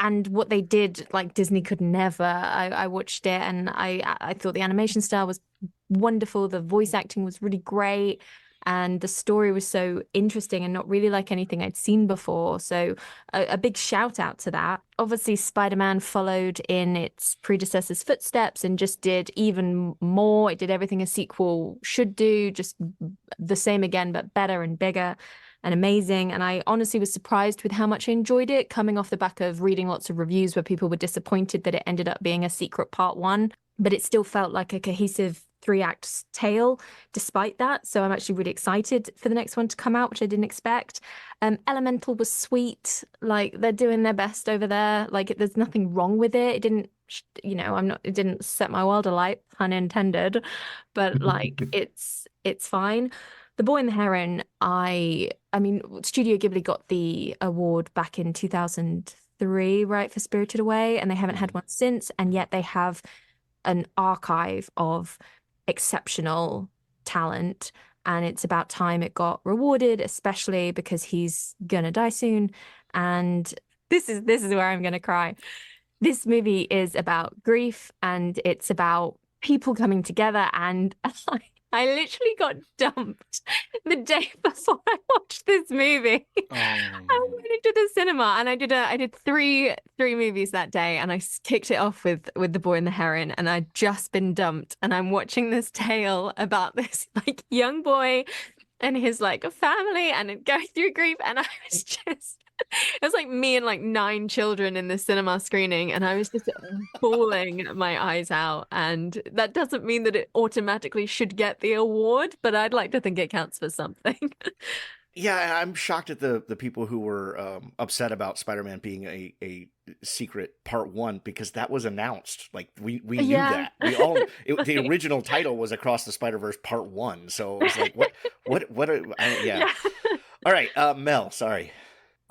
Speaker 3: and what they did, Disney could never. I watched it and I thought the animation style was wonderful. The voice acting was really great. And the story was so interesting and not really like anything I'd seen before. So a big shout out to that. Obviously, Spider-Man followed in its predecessor's footsteps and just did even more. It did everything a sequel should do, just the same again, but better and bigger and amazing. And I honestly was surprised with how much I enjoyed it, coming off the back of reading lots of reviews where people were disappointed that it ended up being a secret part one, but it still felt like a cohesive 3-act tale despite that. So I'm actually really excited for the next one to come out, which I didn't expect. Elemental was sweet. They're doing their best over there. There's nothing wrong with it. It didn't, it didn't set my world alight, pun intended, but it's fine. The Boy and the Heron, I mean, Studio Ghibli got the award back in 2003, right, for Spirited Away, and they haven't had one since, and yet they have an archive of exceptional talent, and it's about time it got rewarded, especially because he's gonna die soon. And this is where I'm gonna cry. This movie is about grief and it's about people coming together, and I literally got dumped the day before I watched this movie. I went into the cinema and I did three movies that day, and I kicked it off with The Boy and the Heron, and I'd just been dumped, and I'm watching this tale about this young boy and his family and going through grief, and I was just it was me and 9 children in the cinema screening, and I was just bawling my eyes out. And that doesn't mean that it automatically should get the award, but I'd like to think it counts for something.
Speaker 2: Yeah, I'm shocked at the people who were upset about Spider-Man being a secret part one, because that was announced. We knew that. The original title was Across the Spider-Verse Part 1. So it was yeah. All right, Mel, sorry.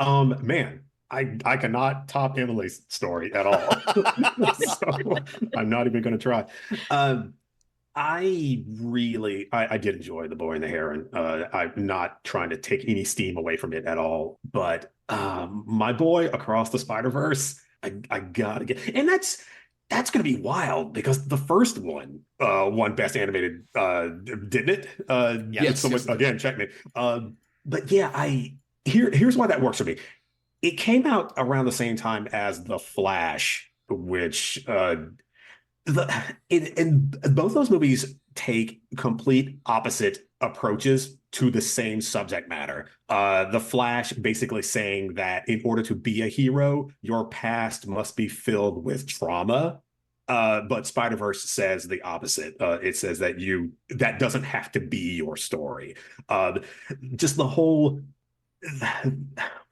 Speaker 4: Man, I cannot top Emily's story at all. So I'm not even going to try. I did enjoy The Boy and the Heron. I'm not trying to take any steam away from it at all, but my boy Across the Spider-Verse, I gotta get, and that's gonna be wild because the first one won Best Animated, didn't it?
Speaker 2: Yes.
Speaker 4: Someone
Speaker 1: Yes.
Speaker 4: again, check me. But yeah, here's why that works for me. It came out around the same time as The Flash, which and both those movies take complete opposite approaches to the same subject matter. The Flash basically saying that in order to be a hero, your past must be filled with trauma. But Spider-Verse says the opposite. It says that that doesn't have to be your story. Just the whole,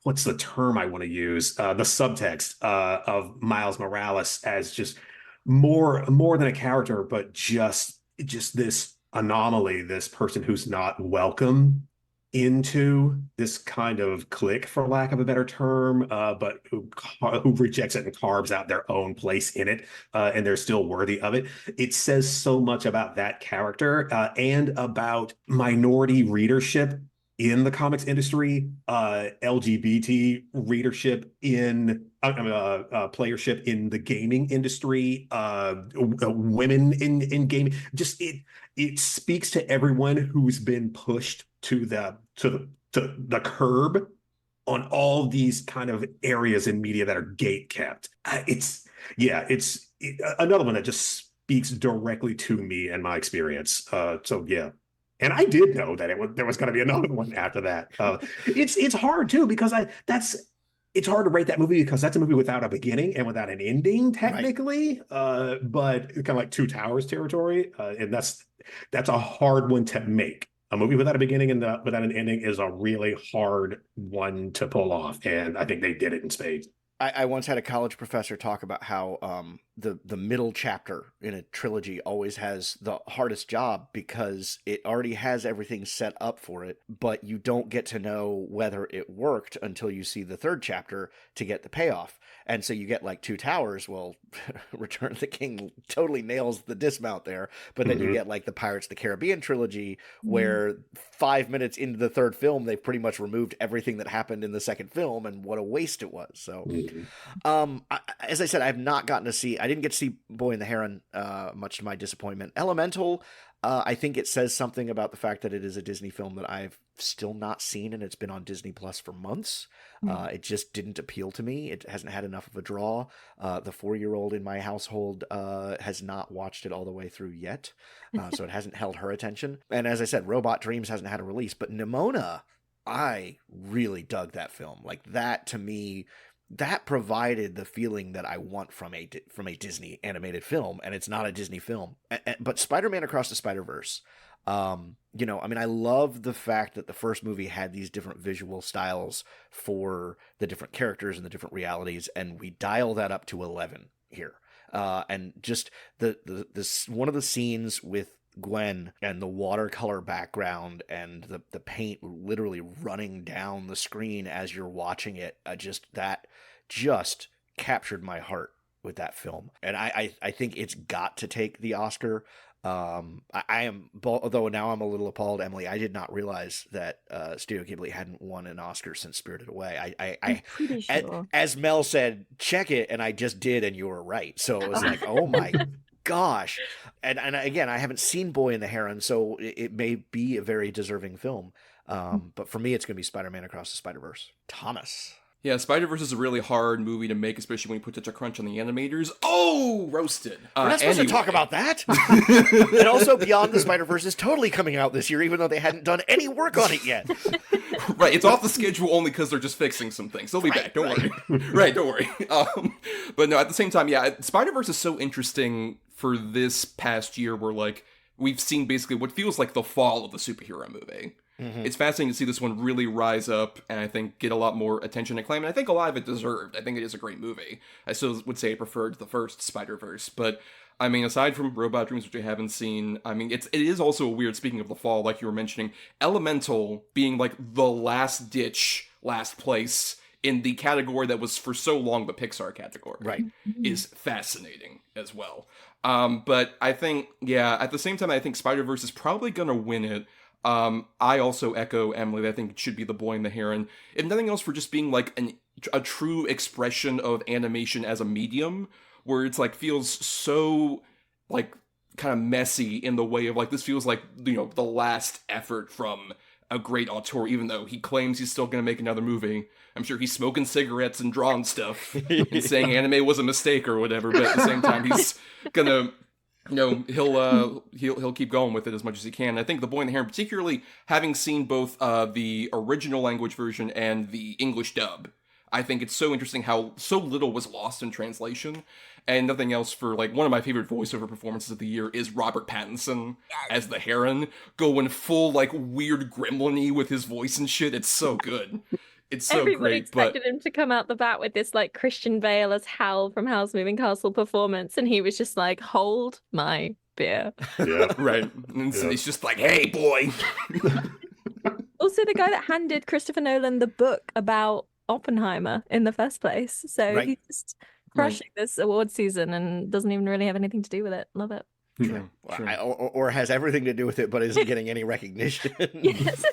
Speaker 4: what's the term I want to use? The subtext of Miles Morales as just more than a character, but just this anomaly, this person who's not welcome into this kind of clique, for lack of a better term, but who rejects it and carves out their own place in it, and they're still worthy of it. It says so much about that character, and about minority readership in the comics industry, LGBT readership in playership in the gaming industry, women in gaming. Just it speaks to everyone who's been pushed to the curb on all these kind of areas in media that are gate kept. It's another one that just speaks directly to me and my experience. So yeah. And I did know that there was going to be another one after that. It's hard too because it's hard to rate that movie because that's a movie without a beginning and without an ending technically, but kind of like Two Towers territory, and that's a hard one to make. A movie without a beginning and without an ending is a really hard one to pull off, and I think they did it in spades.
Speaker 2: I once had a college professor talk about how the middle chapter in a trilogy always has the hardest job because it already has everything set up for it, but you don't get to know whether it worked until you see the third chapter to get the payoff. And so you get like Two Towers. Well, Return of the King totally nails the dismount there, but then you get like the Pirates of the Caribbean trilogy where 5 minutes into the third film, they've pretty much removed everything that happened in the second film, and what a waste it was. So as I said, I've not gotten to see, I didn't get to see Boy and the Heron, much to my disappointment. Elemental, I think it says something about the fact that it is a Disney film that I've still not seen, and it's been on Disney Plus for months. It just didn't appeal to me. It hasn't had enough of a draw. The 4-year-old in my household has not watched it all the way through yet, so it hasn't held her attention. And as I said, Robot Dreams hasn't had a release, but Nimona, I really dug that film. Like, that to me, that provided the feeling that I want from a Disney animated film, and it's not a Disney film. But Spider-Man Across the Spider-Verse, I mean, I love the fact that the first movie had these different visual styles for the different characters and the different realities, and we dial that up to 11 here. And just this one of the scenes with Gwen and the watercolor background and the paint literally running down the screen as you're watching it, just captured my heart with that film. And I think it's got to take the Oscar. I am, although now I'm a little appalled, Emily, I did not realize that Studio Ghibli hadn't won an Oscar since Spirited Away.
Speaker 3: I'm pretty sure.
Speaker 2: As Mel said, check it, and I just did, and you were right. So it was like, oh my gosh. And again, I haven't seen Boy and the Heron, so it may be a very deserving film. But for me, it's going to be Spider-Man Across the Spider-Verse. Thomas.
Speaker 1: Yeah, Spider-Verse is a really hard movie to make, especially when you put such a crunch on the animators. Oh, roasted.
Speaker 2: We're not supposed to talk about that. And also, Beyond the Spider-Verse is totally coming out this year, even though they hadn't done any work on it yet.
Speaker 1: Right, it's off the schedule only because they're just fixing some things. They'll be back, don't worry. Right, don't worry. But no, at the same time, yeah, Spider-Verse is so interesting for this past year where, like, we've seen basically what feels like the fall of the superhero movie. It's fascinating to see this one really rise up and I think get a lot more attention and acclaim, and I think a lot of it deserved. I think it is a great movie. I still would say I preferred the first Spider-Verse, but I mean, aside from Robot Dreams, which I haven't seen, I mean, it is also weird, speaking of the fall, like you were mentioning, Elemental being like the last ditch, last place in the category that was for so long the Pixar category
Speaker 2: Right.
Speaker 1: is fascinating as well. But I think, yeah, at the same time, I think Spider-Verse is probably going to win it. I also echo Emily that I think it should be The Boy and the Heron. If nothing else, for just being like a true expression of animation as a medium, where it's like feels so like kind of messy in the way of like this feels like, you know, the last effort from a great auteur, even though he claims he's still going to make another movie. I'm sure he's smoking cigarettes and drawing stuff and saying anime was a mistake or whatever, but at the same time he's gonna, you know, he'll keep going with it as much as he can. I think The Boy and the Heron, particularly having seen both the original language version and the English dub, I think it's so interesting how so little was lost in translation. And nothing else, for like one of my favorite voiceover performances of the year is Robert Pattinson as the Heron, going full like weird gremlin-y with his voice and shit. It's so good. It's so
Speaker 3: Everybody
Speaker 1: great.
Speaker 3: expected him to come out the bat with this like Christian Bale as Hal from Howl's Moving Castle performance, and he was just like, "Hold my beer."
Speaker 4: Yeah.
Speaker 1: Right. And
Speaker 4: Yeah.
Speaker 1: he's just like, "Hey, boy."
Speaker 3: Also, the guy that handed Christopher Nolan the book about Oppenheimer in the first place. So
Speaker 2: Right.
Speaker 3: he's just crushing this award season and doesn't even really have anything to do with it. Love it.
Speaker 1: True.
Speaker 2: Or has everything to do with it, but isn't getting any recognition.
Speaker 3: Yes.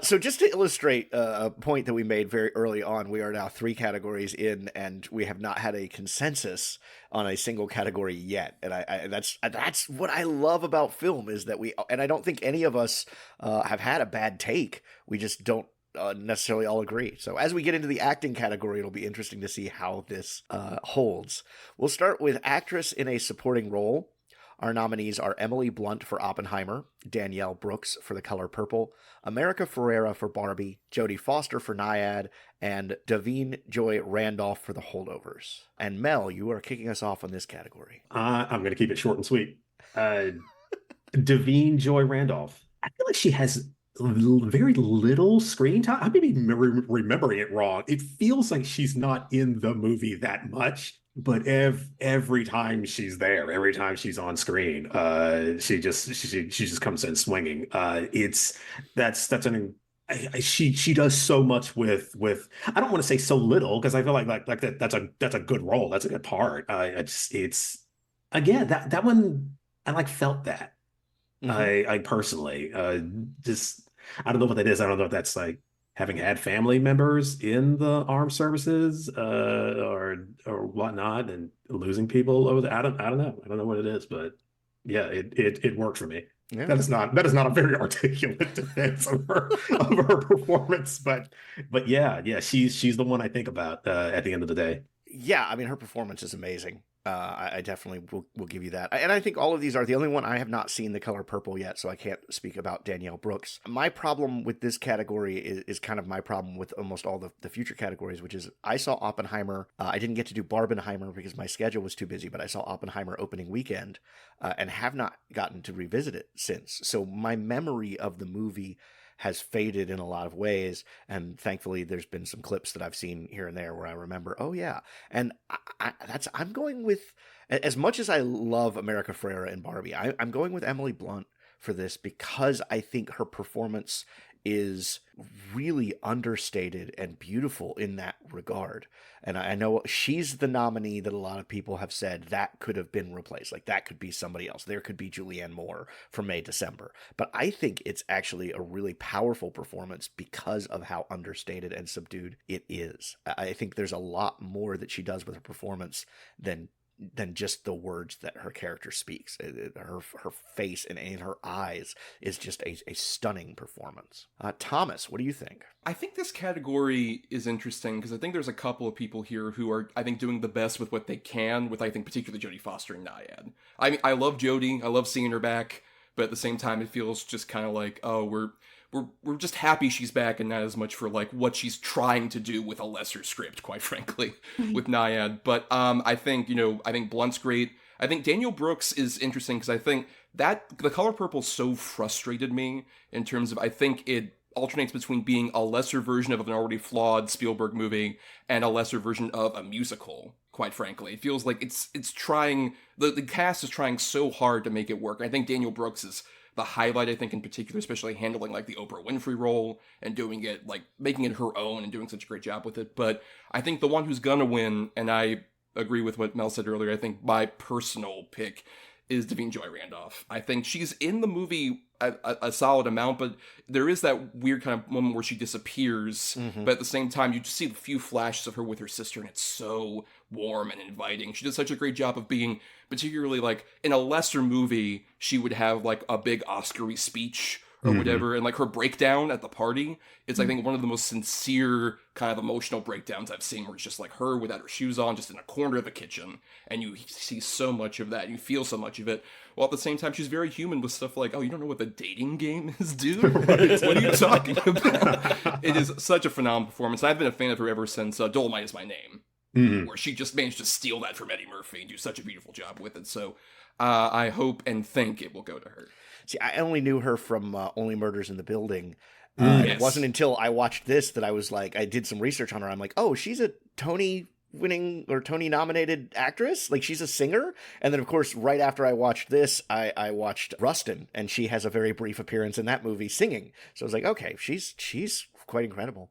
Speaker 2: So just to illustrate a point that we made very early on, we are now 3 categories in, and we have not had a consensus on a single category yet. And I that's what I love about film, is that and I don't think any of us have had a bad take. We just don't necessarily all agree. So as we get into the acting category, it'll be interesting to see how this holds. We'll start with actress in a supporting role. Our nominees are Emily Blunt for Oppenheimer, Danielle Brooks for The Color Purple, America Ferrera for Barbie, Jodie Foster for Nyad, and Davine Joy Randolph for The Holdovers. And Mel, you are kicking us off on this category.
Speaker 4: I'm going to keep it short and sweet. Davine Joy Randolph. I feel like she has very little screen time. I may be remembering it wrong. It feels like she's not in the movie that much. But every time she's there, every time she's on screen, she just comes in swinging. She does so much with I don't want to say so little, because I feel like that's a good role, that's a good part. It's again that one I like felt that. I personally just I don't know what that is. I don't know if that's like having had family members in the armed services or whatnot, and losing people over the, I don't know. I don't know what it is, but yeah, it worked for me.
Speaker 2: Yeah.
Speaker 4: That is not a very articulate defense of her performance, but yeah, she's the one I think about at the end of the day.
Speaker 2: Yeah, I mean, her performance is amazing. I definitely will give you that. And I think all of these are the only one I have not seen The Color Purple yet, so I can't speak about Danielle Brooks. My problem with this category is kind of my problem with almost all the future categories, which is I saw Oppenheimer. I didn't get to do Barbenheimer because my schedule was too busy, but I saw Oppenheimer opening weekend and have not gotten to revisit it since. So my memory of the movie has faded in a lot of ways, and thankfully there's been some clips that I've seen here and there where I remember, oh yeah. And I'm going with, as much as I love America Ferrera and Barbie, I'm going with Emily Blunt for this, because I think her performance is really understated and beautiful in that regard. And I know she's the nominee that a lot of people have said that could have been replaced. Like, that could be somebody else. There could be Julianne Moore for May, December. But I think it's actually a really powerful performance because of how understated and subdued it is. I think there's a lot more that she does with her performance than just the words that her character speaks. Her face and in her eyes is just a stunning performance. Thomas, what do you think?
Speaker 1: I think this category is interesting because I think there's a couple of people here who are, I think, doing the best with what they can, with, I think, particularly Jodie Foster and Nyad. I mean, I love Jodie. I love seeing her back, but at the same time, it feels just kind of like, oh, we're just happy she's back, and not as much for like what she's trying to do with a lesser script, quite frankly, with Nyad. But I think Blunt's great. I think Danielle Brooks is interesting because I think that The Color Purple so frustrated me in terms of, I think it alternates between being a lesser version of an already flawed Spielberg movie and a lesser version of a musical, quite frankly. It feels like it's trying, the cast is trying so hard to make it work. I think Danielle Brooks is the highlight, I think, in particular, especially handling like the Oprah Winfrey role and doing it, like making it her own and doing such a great job with it. But I think the one who's gonna win, and I agree with what Mel said earlier, I think my personal pick is Davine Joy Randolph. I think she's in the movie a solid amount, but there is that weird kind of moment where she disappears, but at the same time, you just see a few flashes of her with her sister, and it's so warm and inviting. She does such a great job of being, particularly like in a lesser movie, she would have like a big Oscar-y speech or whatever, and like her breakdown at the party is I think one of the most sincere kind of emotional breakdowns I've seen, where it's just like her without her shoes on, just in a corner of the kitchen, and you see so much of that, you feel so much of it, while at the same time she's very human with stuff like, oh, you don't know what the dating game is, dude? What are you talking about? It is such a phenomenal performance. I've been a fan of her ever since Dolomite Is My Name, where she just managed to steal that from Eddie Murphy and do such a beautiful job with it. So I hope and think it will go to her.
Speaker 2: See, I only knew her from Only Murders in the Building.
Speaker 1: Yes.
Speaker 2: It wasn't until I watched this that I was like, I did some research on her. I'm like, oh, she's a Tony-winning or Tony-nominated actress? Like, she's a singer? And then, of course, right after I watched this, I watched Rustin, and she has a very brief appearance in that movie singing. So I was like, okay, she's quite incredible.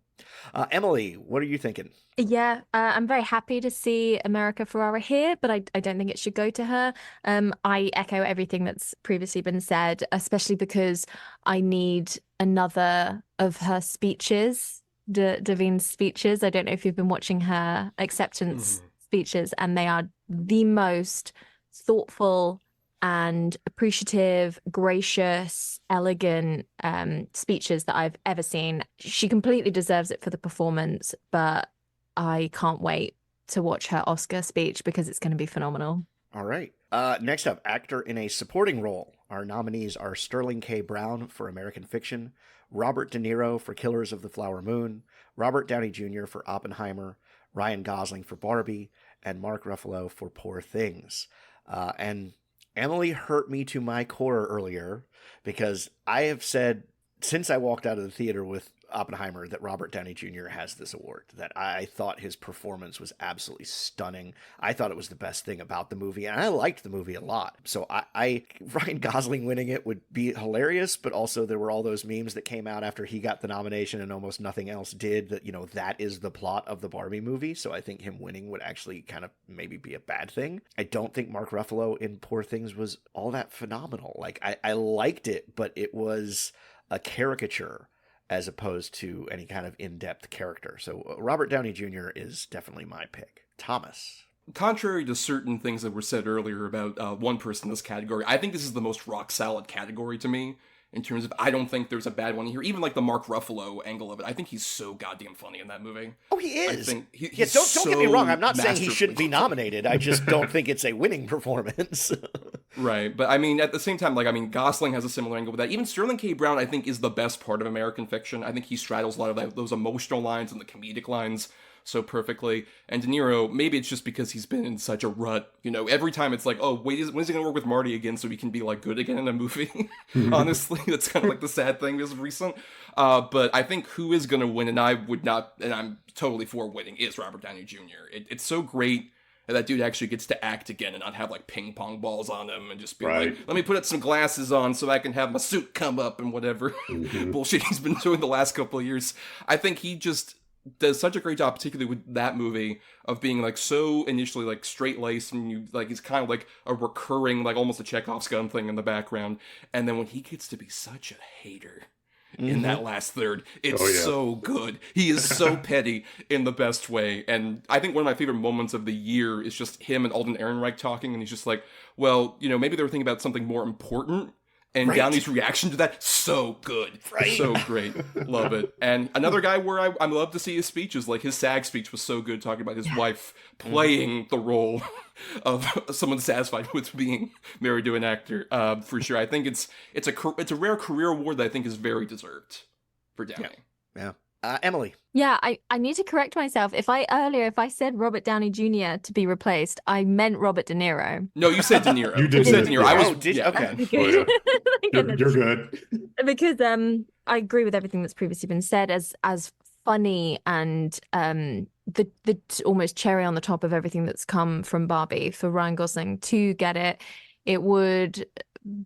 Speaker 2: Emily, what are you thinking?
Speaker 3: Yeah, I'm very happy to see America Ferrera here, but I don't think it should go to her. I echo everything that's previously been said, especially because I need another of her speeches, Davine's speeches. I don't know if you've been watching her acceptance speeches, and they are the most thoughtful and appreciative, gracious, elegant speeches that I've ever seen. She completely deserves it for the performance, but I can't wait to watch her Oscar speech because it's going to be phenomenal.
Speaker 2: All right. Next up, actor in a supporting role. Our nominees are Sterling K. Brown for American Fiction, Robert De Niro for Killers of the Flower Moon, Robert Downey Jr. for Oppenheimer, Ryan Gosling for Barbie, and Mark Ruffalo for Poor Things. And Emily hurt me to my core earlier because I have said since I walked out of the theater with Oppenheimer that Robert Downey Jr. has this award, that I thought his performance was absolutely stunning. I thought it was the best thing about the movie, and I liked the movie a lot. So Ryan Gosling winning it would be hilarious, but also there were all those memes that came out after he got the nomination and almost nothing else did, that, you know, that is the plot of the Barbie movie. So I think him winning would actually kind of maybe be a bad thing. I don't think Mark Ruffalo in Poor Things was all that phenomenal. Like, I liked it, but it was a caricature as opposed to any kind of in-depth character. So Robert Downey Jr. is definitely my pick. Thomas.
Speaker 1: Contrary to certain things that were said earlier about one person in this category, I think this is the most rock-solid category to me, in terms of, I don't think there's a bad one here. Even like the Mark Ruffalo angle of it, I think he's so goddamn funny in that movie.
Speaker 2: Oh, he is.
Speaker 1: I think
Speaker 2: don't get me wrong. I'm not saying he shouldn't be nominated. I just don't think it's a winning performance.
Speaker 1: Right, but I mean, at the same time, like, I mean, Gosling has a similar angle with that. Even Sterling K. Brown, I think, is the best part of American Fiction. I think he straddles a lot of those emotional lines and the comedic lines so perfectly. And De Niro, maybe it's just because he's been in such a rut. You know, every time it's like, oh, wait, when is he going to work with Marty again so he can be, like, good again in a movie? Honestly, that's kind of like the sad thing this recent. But I think who is going to win, and I would not, and I'm totally for winning, is Robert Downey Jr. It's so great that dude actually gets to act again and not have like ping pong balls on him and just be like, let me put some glasses on so I can have my suit come up and whatever bullshit he's been doing the last couple of years. I think he just does such a great job, particularly with that movie, of being like so initially like straight-laced, and you like he's kind of like a recurring, like almost a Chekhov's gun thing in the background. And then when he gets to be such a hater in that last third, it's so good. He is so petty in the best way. And I think one of my favorite moments of the year is just him and Alden Ehrenreich talking, and he's just like, well, you know, maybe they were thinking about something more important. And Downey's reaction to that, so good. So great. Love it. And another guy where I love to see his speeches, like his SAG speech was so good, talking about his wife playing the role of someone satisfied with being married to an actor, for sure. I think it's a rare career award that I think is very deserved for Downey.
Speaker 2: Yeah. Emily.
Speaker 3: Yeah, I need to correct myself. If I said Robert Downey Jr. to be replaced, I meant Robert De Niro.
Speaker 1: No, you said De Niro.
Speaker 4: You
Speaker 1: said De Niro. I was.
Speaker 2: Did you? Okay.
Speaker 4: You're good.
Speaker 3: Because I agree with everything that's previously been said. As funny and the almost cherry on the top of everything that's come from Barbie, for Ryan Gosling to get it, it would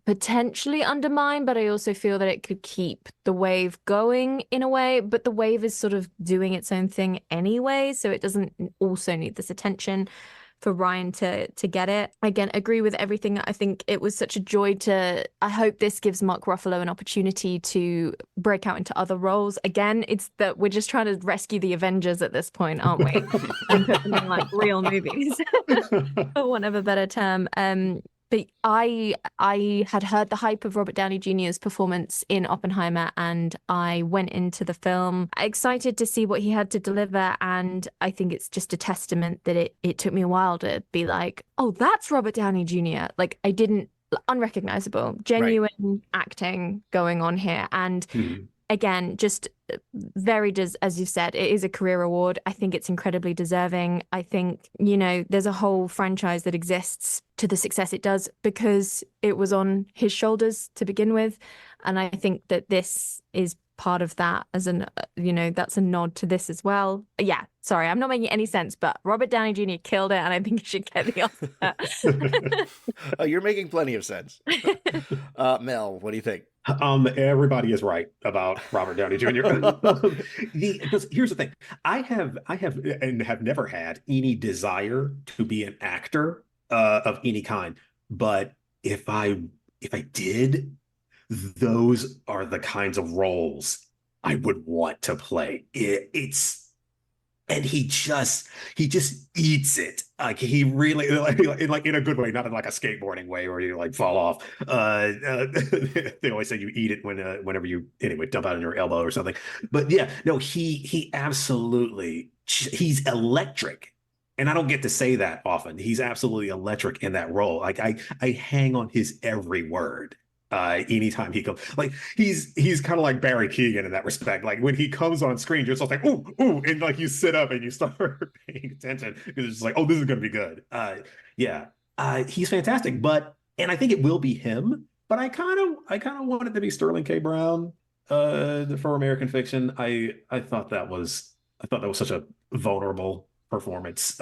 Speaker 3: potentially undermine, but I also feel that it could keep the wave going in a way. But the wave is sort of doing its own thing anyway, so it doesn't also need this attention for Ryan to get it. Again, agree with everything. I think it was such a joy I hope this gives Mark Ruffalo an opportunity to break out into other roles. Again, it's that we're just trying to rescue the Avengers at this point, aren't we? And put them in like real movies, for want of a better term. But I had heard the hype of Robert Downey Jr.'s performance in Oppenheimer, and I went into the film excited to see what he had to deliver. And I think it's just a testament that it took me a while to be like, oh, that's Robert Downey Jr. Like I didn't unrecognizable, genuine acting going on here. And again, just very, as you said, it is a career award. I think it's incredibly deserving. I think, there's a whole franchise that exists to the success it does because it was on his shoulders to begin with. And I think that this is part of that as that's a nod to this as well. Yeah, sorry, I'm not making any sense, but Robert Downey Jr. killed it, and I think he should get the Oscar.
Speaker 2: Oh, you're making plenty of sense. Mel, what do you think?
Speaker 4: Everybody is right about Robert Downey Jr. Because here's the thing. I have and have never had any desire to be an actor of any kind. But if I did, those are the kinds of roles I would want to play. And he just eats it. Like he really like in a good way, not in like a skateboarding way where you like fall off. They always say you eat it whenever you dump out on your elbow or something. But yeah, no, he absolutely, he's electric. And I don't get to say that often. He's absolutely electric in that role. Like I hang on his every word. Anytime he comes, like he's kind of like Barry Keoghan in that respect. Like when he comes on screen, you're just like ooh, and like you sit up and you start paying attention because it's just like, oh, this is gonna be good. He's fantastic. And I think it will be him. But I kind of want it to be Sterling K. Brown for American Fiction. I thought that was such a vulnerable performance.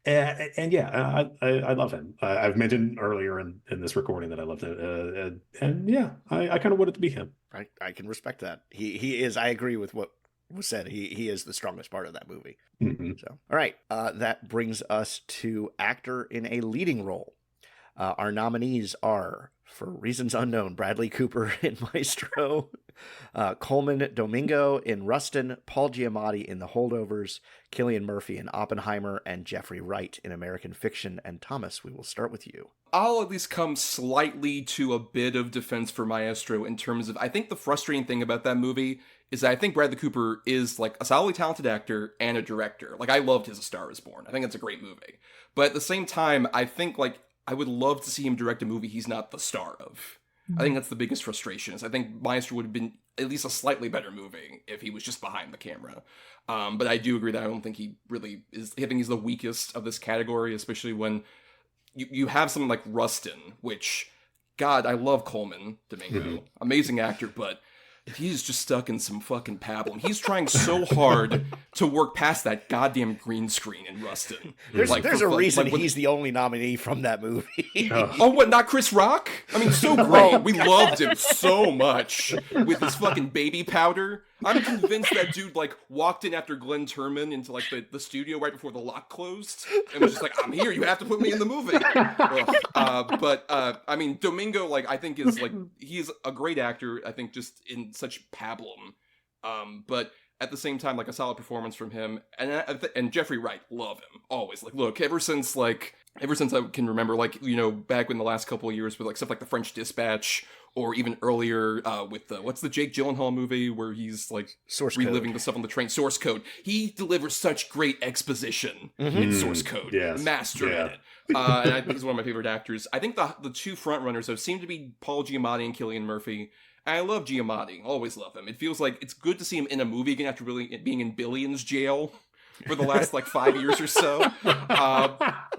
Speaker 4: And yeah, I love him. I've mentioned earlier in this recording that I loved it. And yeah, I kind of want it to be him.
Speaker 2: I can respect that. He is. I agree with what was said. He is the strongest part of that movie.
Speaker 4: Mm-hmm.
Speaker 2: So, all right, that brings us to actor in a leading role. Our nominees are, for reasons unknown, Bradley Cooper in Maestro, Coleman Domingo in Rustin, Paul Giamatti in The Holdovers, Cillian Murphy in Oppenheimer, and Jeffrey Wright in American Fiction. And Thomas, we will start with you.
Speaker 1: I'll at least come slightly to a bit of defense for Maestro in terms of, I think the frustrating thing about that movie is that I think Bradley Cooper is like a solidly talented actor and a director. Like I loved his A Star Is Born. I think it's a great movie. But at the same time, I think like I would love to see him direct a movie he's not the star of. I think that's the biggest frustration. Is I think Maestro would have been at least a slightly better movie if he was just behind the camera. But I do agree that I don't think he really is. I think he's the weakest of this category, especially when you have something like Rustin, which, God, I love Coleman Domingo. Amazing actor, but he's just stuck in some fucking pablum. He's trying so hard to work past that goddamn green screen in Rustin.
Speaker 2: There's a reason he's the only nominee from that movie.
Speaker 1: Oh, what, not Chris Rock? I mean, so great. We loved him so much with his fucking baby powder. I'm convinced that dude, like, walked in after Glenn Turman into, like, the studio right before the lock closed and was just like, I'm here, you have to put me in the movie. I mean, Domingo, like, I think is, like, he's a great actor, I think, just in such pablum. But at the same time, like, a solid performance from him. And Jeffrey Wright, love him, always. Like, look, ever since I can remember, like, you know, back in the last couple of years with, like, stuff like The French Dispatch, or even earlier with what's the Jake Gyllenhaal movie where he's like reliving the stuff on the train, Source Code. He delivers such great exposition in Source Code.
Speaker 4: Yes.
Speaker 1: Master at it. And I think he's one of my favorite actors. I think the two front runners though seem to be Paul Giamatti and Cillian Murphy. And I love Giamatti. Always love him. It feels like it's good to see him in a movie again after really being in Billions jail for the last like 5 years or so.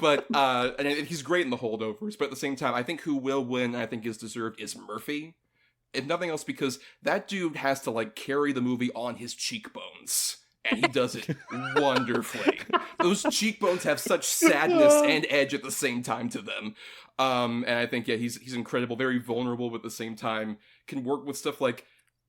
Speaker 1: And he's great in The Holdovers, but at the same time, I think who will win, and I think is deserved, is Murphy. If nothing else, because that dude has to like carry the movie on his cheekbones and he does it wonderfully. Those cheekbones have such sadness and edge at the same time to them. And I think, yeah, he's incredible, very vulnerable, but at the same time can work with stuff like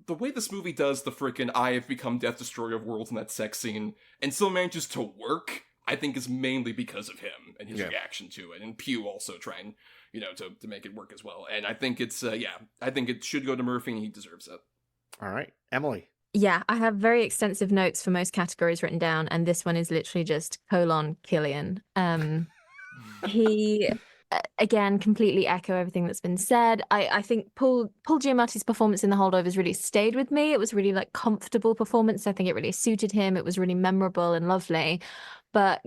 Speaker 1: the way this movie does the frickin' I have become Death Destroyer of Worlds in that sex scene, and still manages to work, I think is mainly because of him and his reaction to it. And Pew also trying, to make it work as well. And I think it's, I think it should go to Murphy, and he deserves it.
Speaker 2: All right. Emily.
Speaker 3: Yeah, I have very extensive notes for most categories written down, and this one is literally just Killian. He, again, completely echo everything that's been said. I think Paul Giamatti's performance in The Holdovers really stayed with me. It was really like comfortable performance. I think it really suited him. It was really memorable and lovely. But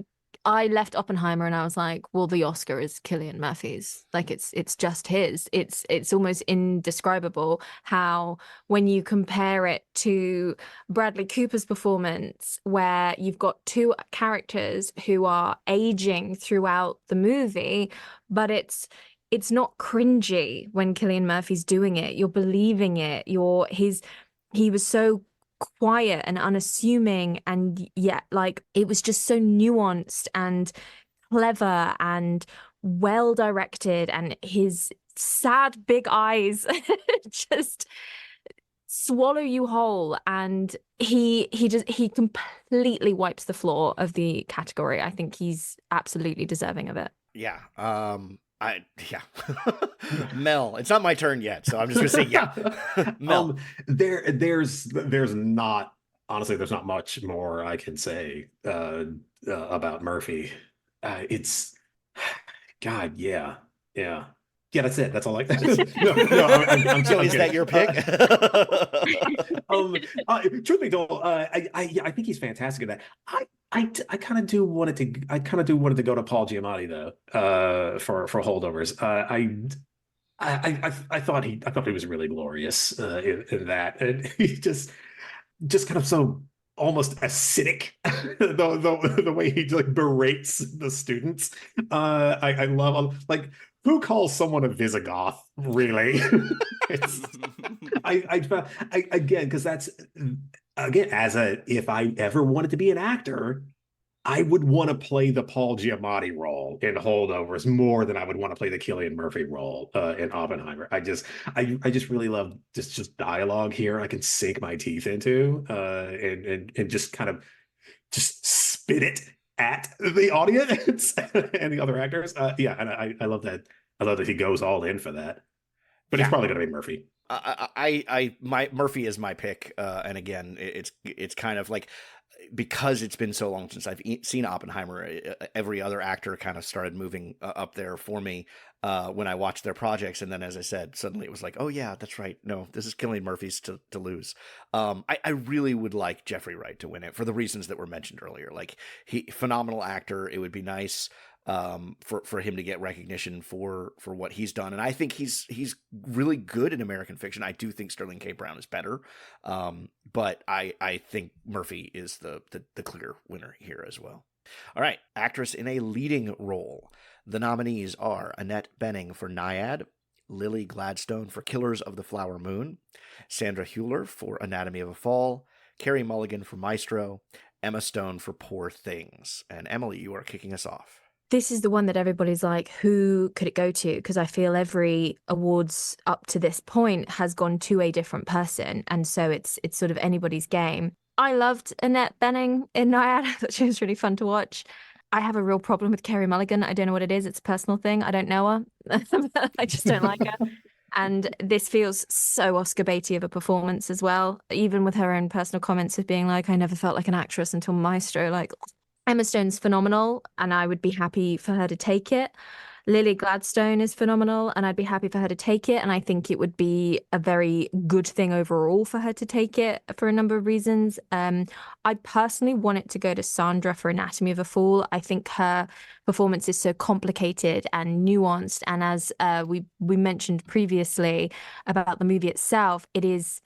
Speaker 3: I left Oppenheimer and I was like, well, the Oscar is Cillian Murphy's. Like it's just his. It's almost indescribable how when you compare it to Bradley Cooper's performance, where you've got two characters who are aging throughout the movie, but it's not cringy when Cillian Murphy's doing it. You're believing it. He was so quiet and unassuming, and yet like it was just so nuanced and clever and well directed, and his sad big eyes just swallow you whole, and he completely wipes the floor of the category. I think he's absolutely deserving of it.
Speaker 2: Yeah. Mel, it's not my turn yet, so I'm just gonna say yeah. Mel.
Speaker 4: There's not, honestly, there's not much more I can say about Murphy. It's God, yeah. That's it. That's all I. I'm
Speaker 2: So is that your pick?
Speaker 4: Truth be told, I think he's fantastic at that. I kind of do want it to. I kind of do want it to go to Paul Giamatti though. For Holdovers. I thought he was really glorious in that, and he just kind of so almost acidic the way he like berates the students. I love like. Who calls someone a Visigoth, really? Again, because that's, again, if I ever wanted to be an actor, I would want to play the Paul Giamatti role in Holdovers more than I would want to play the Cillian Murphy role in Oppenheimer. I just really love just dialogue here I can sink my teeth into and just kind of just spit it at the audience and the other actors. And I love that. I love that he goes all in for that. But it's probably going to be Murphy.
Speaker 2: My Murphy is my pick. And again, it's kind of like, because it's been so long since I've seen Oppenheimer, every other actor kind of started moving up there for me when I watched their projects. And then, as I said, suddenly it was like, oh yeah, that's right. No, this is Cillian Murphy's to lose. I really would like Jeffrey Wright to win it for the reasons that were mentioned earlier. Like, phenomenal actor. It would be nice for him to get recognition for what he's done. And I think he's really good in American Fiction. I do think Sterling K. Brown is better. But I think Murphy is the clear winner here as well. All right. Actress in a leading role. The nominees are Annette Bening for Naiad, Lily Gladstone for Killers of the Flower Moon, Sandra Hüller for Anatomy of a Fall, Carey Mulligan for Maestro, Emma Stone for Poor Things. And Emily, you are kicking us off.
Speaker 3: This is the one that everybody's like, who could it go to? Because I feel every awards up to this point has gone to a different person. And so it's sort of anybody's game. I loved Annette Bening in Naiad. I thought she was really fun to watch. I have a real problem with Carey Mulligan. I don't know what it is. It's a personal thing. I don't know her. I just don't like her. And this feels so Oscar baity of a performance as well. Even with her own personal comments of being like, I never felt like an actress until Maestro. Like, Emma Stone's phenomenal, and I would be happy for her to take it. Lily Gladstone is phenomenal, and I'd be happy for her to take it. And I think it would be a very good thing overall for her to take it for a number of reasons. I personally want it to go to Sandra for Anatomy of a Fall. I think her performance is so complicated and nuanced. And as we mentioned previously about the movie itself, it is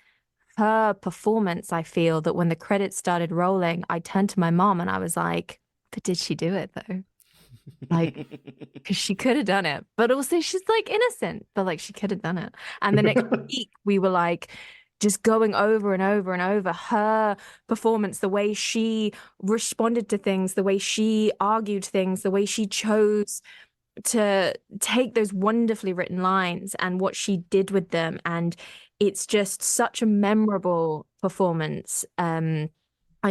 Speaker 3: her performance. I feel that when the credits started rolling, I turned to my mom and I was like, but did she do it though? Like, because she could have done it, but also she's like innocent, but like she could have done it. And the next week we were like, just going over and over and over her performance, the way she responded to things, the way she argued things, the way she chose to take those wonderfully written lines and what she did with them. And it's just such a memorable performance. I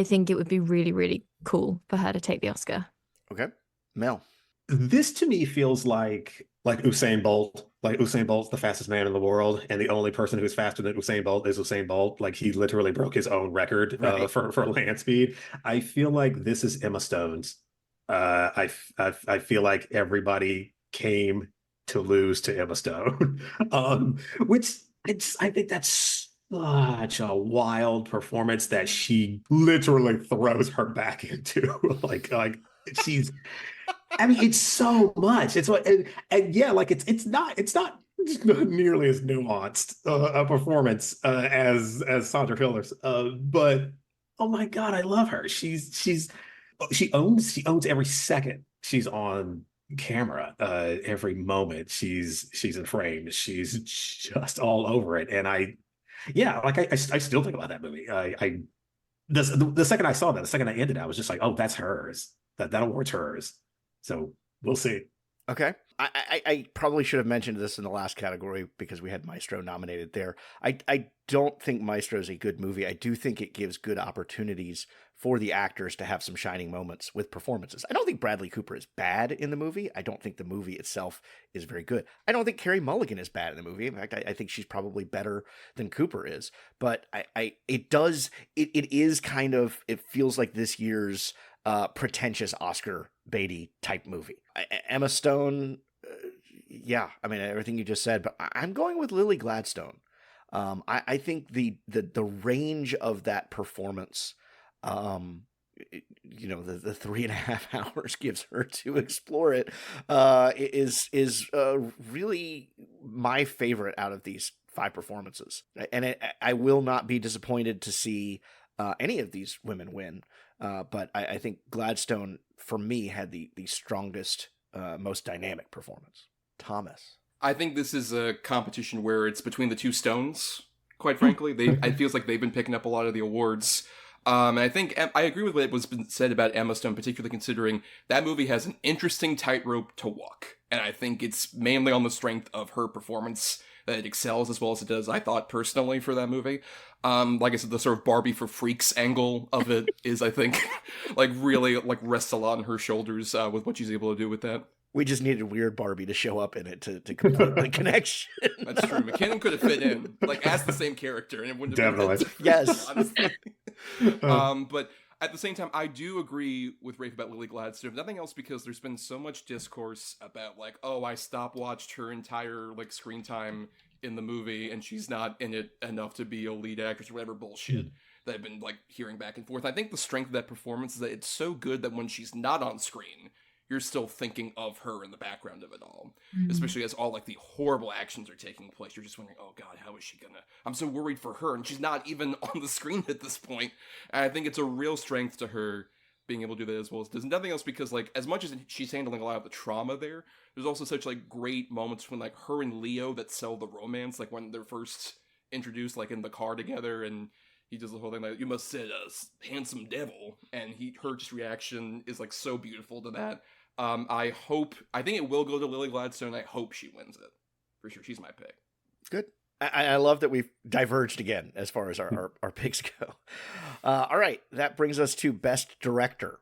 Speaker 3: think it would be really, really cool for her to take the Oscar.
Speaker 2: Okay. Mel.
Speaker 4: This to me feels like Usain Bolt. Like Usain Bolt's the fastest man in the world, and the only person who's faster than Usain Bolt is Usain Bolt. Like he literally broke his own record for land speed. I feel like this is Emma Stone's. I feel like everybody came to lose to Emma Stone, which I think that's such a wild performance that she literally throws her back into. like she's. I mean, it's so much. It's what, and yeah, like it's not nearly as nuanced a performance as Sandra Hiller's. But oh my God, I love her. She owns every second she's on camera. Every moment she's in frame, she's just all over it. And I still think about that movie. The second I saw that, the second I ended, I was just like, oh, that's hers. That award's hers. So we'll see.
Speaker 2: Okay. I probably should have mentioned this in the last category because we had Maestro nominated there. I don't think Maestro is a good movie. I do think it gives good opportunities for the actors to have some shining moments with performances. I don't think Bradley Cooper is bad in the movie. I don't think the movie itself is very good. I don't think Carey Mulligan is bad in the movie. In fact, I think she's probably better than Cooper is. But it is kind of, it feels like this year's pretentious Oscar Beatty type movie. Emma Stone, yeah, I mean everything you just said, but I'm going with Lily Gladstone. I think the range of that performance, the 3.5 hours gives her to explore it, is really my favorite out of these 5 performances, and I will not be disappointed to see any of these women win. But I think Gladstone, for me, had the strongest, most dynamic performance. Thomas.
Speaker 1: I think this is a competition where it's between the two Stones, quite frankly. It feels like they've been picking up a lot of the awards. And I think I agree with what was been said about Emma Stone, particularly considering that movie has an interesting tightrope to walk. And I think it's mainly on the strength of her performance that it excels as well as it does, I thought, personally, for that movie. Like I said, the sort of Barbie for freaks angle of it is, I think, like really like rests a lot on her shoulders with what she's able to do with that.
Speaker 2: We just needed Weird Barbie to show up in it to complete the connection.
Speaker 1: That's true. McKinnon could have fit in, like, as the same character, and it wouldn't have
Speaker 4: Definitely.
Speaker 1: been
Speaker 2: Yes.
Speaker 1: honestly. But at the same time, I do agree with Rafe about Lily Gladstone. If nothing else, because there's been so much discourse about, like, oh, I stopwatched her entire, like, screen time in the movie, and she's not in it enough to be a lead actress or whatever bullshit that I've been, like, hearing back and forth. I think the strength of that performance is that it's so good that when she's not on screen, you're still thinking of her in the background of it all. Especially as all, like, the horrible actions are taking place. You're just wondering, oh God, how is she gonna... I'm so worried for her, and she's not even on the screen at this point. And I think it's a real strength to her being able to do that as well as does. Nothing else, because, like, as much as she's handling a lot of the trauma there's also such, like, great moments when, like, her and Leo that sell the romance, like, when they're first introduced, like, in the car together, and he does the whole thing like, you must say a handsome devil, and her just reaction is, like, so beautiful to that. I think it will go to Lily Gladstone. I hope she wins it. For sure, she's my pick.
Speaker 2: Good. I love that we've diverged again as far as our picks go. All right, that brings us to Best Director.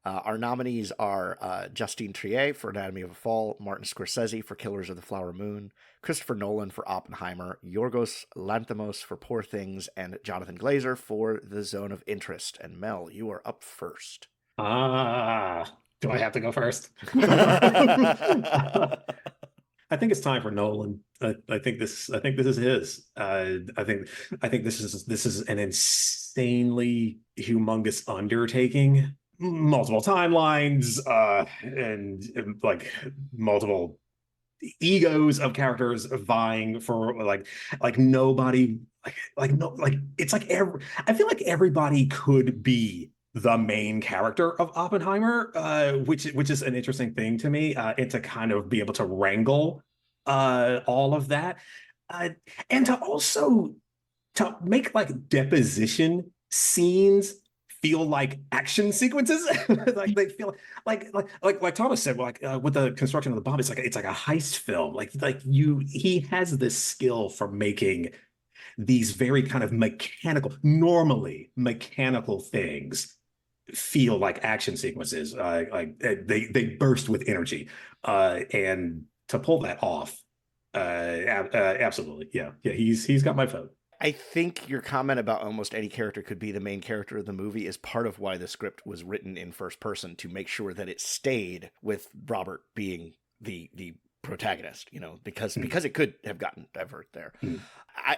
Speaker 2: Our nominees are Justine Triet for Anatomy of a Fall, Martin Scorsese for Killers of the Flower Moon, Christopher Nolan for Oppenheimer, Yorgos Lanthimos for Poor Things, and Jonathan Glazer for The Zone of Interest. And Mel, you are up first.
Speaker 4: Do I have to go first? I think it's time for Nolan. I think this is his. I think this is an insanely humongous undertaking. Multiple timelines, and like multiple egos of characters vying for like nobody it's like I feel like everybody could be the main character of Oppenheimer, which is an interesting thing to me, and to kind of be able to wrangle all of that, and to also to make like deposition scenes feel like action sequences. Like they feel like Thomas said, with the construction of the bomb, it's like a heist film. He has this skill for making these very kind of normally mechanical things feel like action sequences. They burst with energy, and to pull that off, absolutely, yeah. He's got my vote.
Speaker 2: I think your comment about almost any character could be the main character of the movie is part of why the script was written in first person, to make sure that it stayed with Robert being the protagonist, because it could have gotten divert there.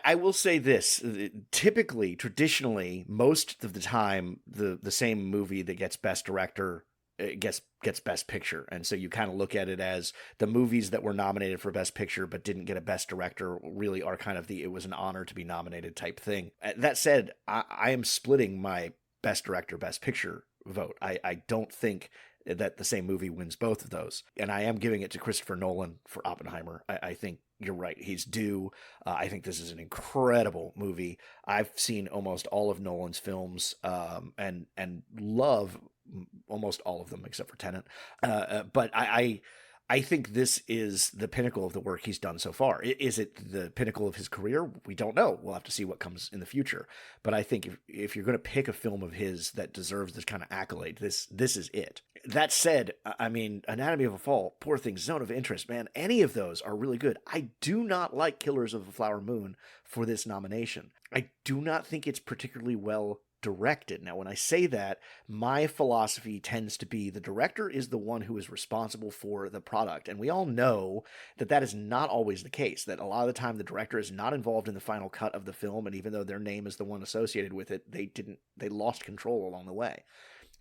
Speaker 2: I will say this: typically, traditionally, most of the time, the same movie that gets best director gets best picture, and so you kind of look at it as the movies that were nominated for best picture but didn't get a best director really are kind of it was an honor to be nominated type thing. That said, I am splitting my best director, best picture vote. I don't think that the same movie wins both of those, and I am giving it to Christopher Nolan for Oppenheimer. I think you're right, he's due. I think this is an incredible movie. I've seen almost all of Nolan's films, and love almost all of them except for Tenet. But I think this is the pinnacle of the work he's done so far. Is it the pinnacle of his career? We don't know. We'll have to see what comes in the future. But I think if you're going to pick a film of his that deserves this kind of accolade, this is it. That said, I mean, Anatomy of a Fall, Poor Things, Zone of Interest, man, any of those are really good. I do not like Killers of the Flower Moon for this nomination. I do not think it's particularly well directed. Now, when I say that, my philosophy tends to be the director is the one who is responsible for the product. And we all know that that is not always the case, that a lot of the time the director is not involved in the final cut of the film. And even though their name is the one associated with it, they lost control along the way.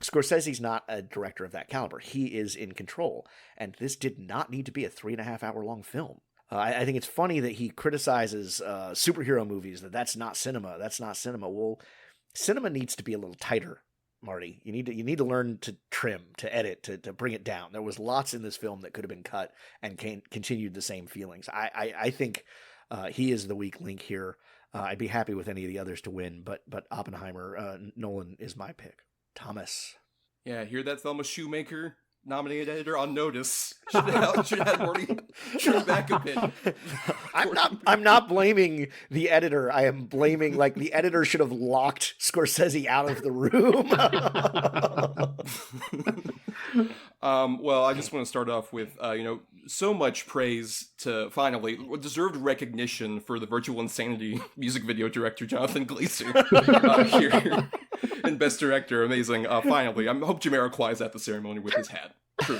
Speaker 2: Scorsese's not a director of that caliber. He is in control. And this did not need to be a 3.5-hour long film. I think it's funny that he criticizes superhero movies, that's not cinema. That's not cinema. Well, cinema needs to be a little tighter, Marty. You need to learn to trim, to edit, to bring it down. There was lots in this film that could have been cut and continued the same feelings. I think he is the weak link here. I'd be happy with any of the others to win, but Oppenheimer, Nolan is my pick. Thomas.
Speaker 1: Yeah, hear that, Thelma Shoemaker? Nominated editor on notice. Should have Marty trim back a bit.
Speaker 2: I'm not blaming the editor. I am blaming the editor should have locked Scorsese out of the room.
Speaker 1: Well, I just want to start off with so much praise to finally deserved recognition for the Virtual Insanity music video director Jonathan Glazer here in Best Director. Amazing. Finally, I hope Jamiroquai is at the ceremony with his hat. True.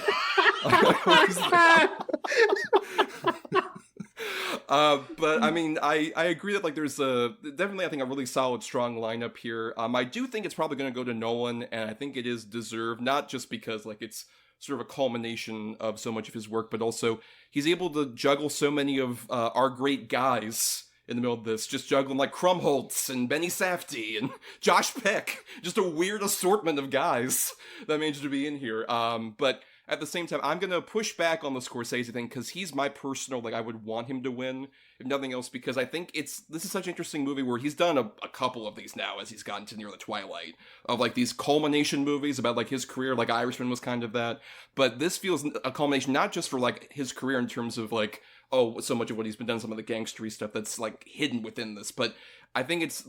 Speaker 1: But I mean, I agree that there's definitely I think a really solid, strong lineup here. I do think it's probably going to go to Nolan, and I think it is deserved, not just because it's sort of a culmination of so much of his work, but also he's able to juggle so many of our great guys in the middle of this, just juggling Krumholtz and Benny Safdie and Josh Peck, just a weird assortment of guys that managed to be in here. But at the same time, I'm going to push back on the Scorsese thing because he's my personal, I would want him to win, if nothing else, because I think this is such an interesting movie where he's done a couple of these now as he's gotten to near the twilight of these culmination movies about his career, Irishman was kind of that. But this feels a culmination not just for his career in terms of so much of what he's been done, some of the gangstery stuff that's hidden within this, but I think it's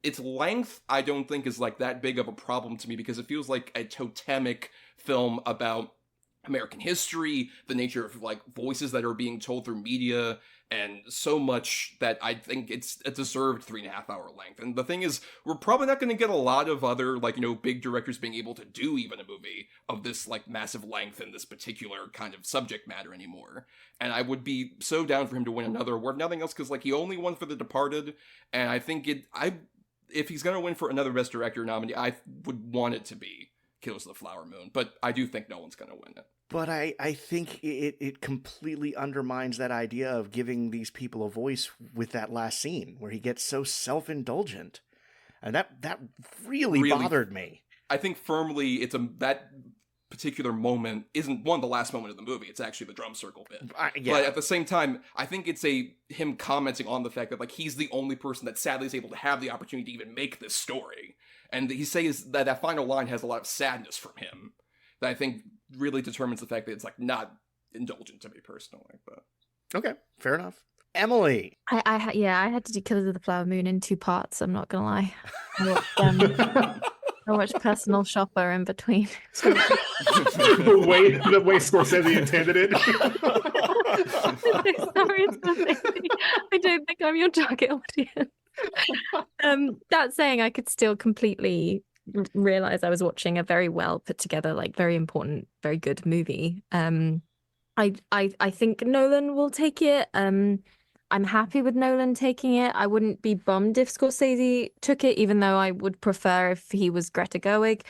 Speaker 1: its length I don't think is that big of a problem to me because it feels like a totemic film about American history, the nature of voices that are being told through media, and so much that I think it's a deserved 3.5-hour length. And the thing is, we're probably not going to get a lot of other big directors being able to do even a movie of this massive length and this particular kind of subject matter anymore. And I would be so down for him to win another award, nothing else, because he only won for The Departed, and I think if he's going to win for another Best Director nominee, I would want it to be Killers of the Flower Moon, but I do think no one's going to win it.
Speaker 2: But I think it completely undermines that idea of giving these people a voice with that last scene where he gets so self-indulgent. And that really bothered me.
Speaker 1: I think firmly that particular moment isn't the last moment of the movie. It's actually the drum circle bit.
Speaker 2: Yeah.
Speaker 1: But at the same time, I think it's him commenting on the fact that like he's the only person that sadly is able to have the opportunity to even make this story. And he says that final line has a lot of sadness from him that I think really determines the fact that it's like not indulgent to me personally. But
Speaker 2: okay, fair enough. Emily.
Speaker 3: I had to do Killers of the Flower Moon in 2 parts. I'm not gonna lie. I watched Personal Shopper in between.
Speaker 4: The way Scorsese intended it.
Speaker 3: Sorry, I don't think I'm your target audience. That saying, I could still completely realize I was watching a very well put together, like very important, very good movie. I think Nolan will take it. I'm happy with Nolan taking it. I wouldn't be bummed if Scorsese took it, even though I would prefer if he was Greta Gerwig.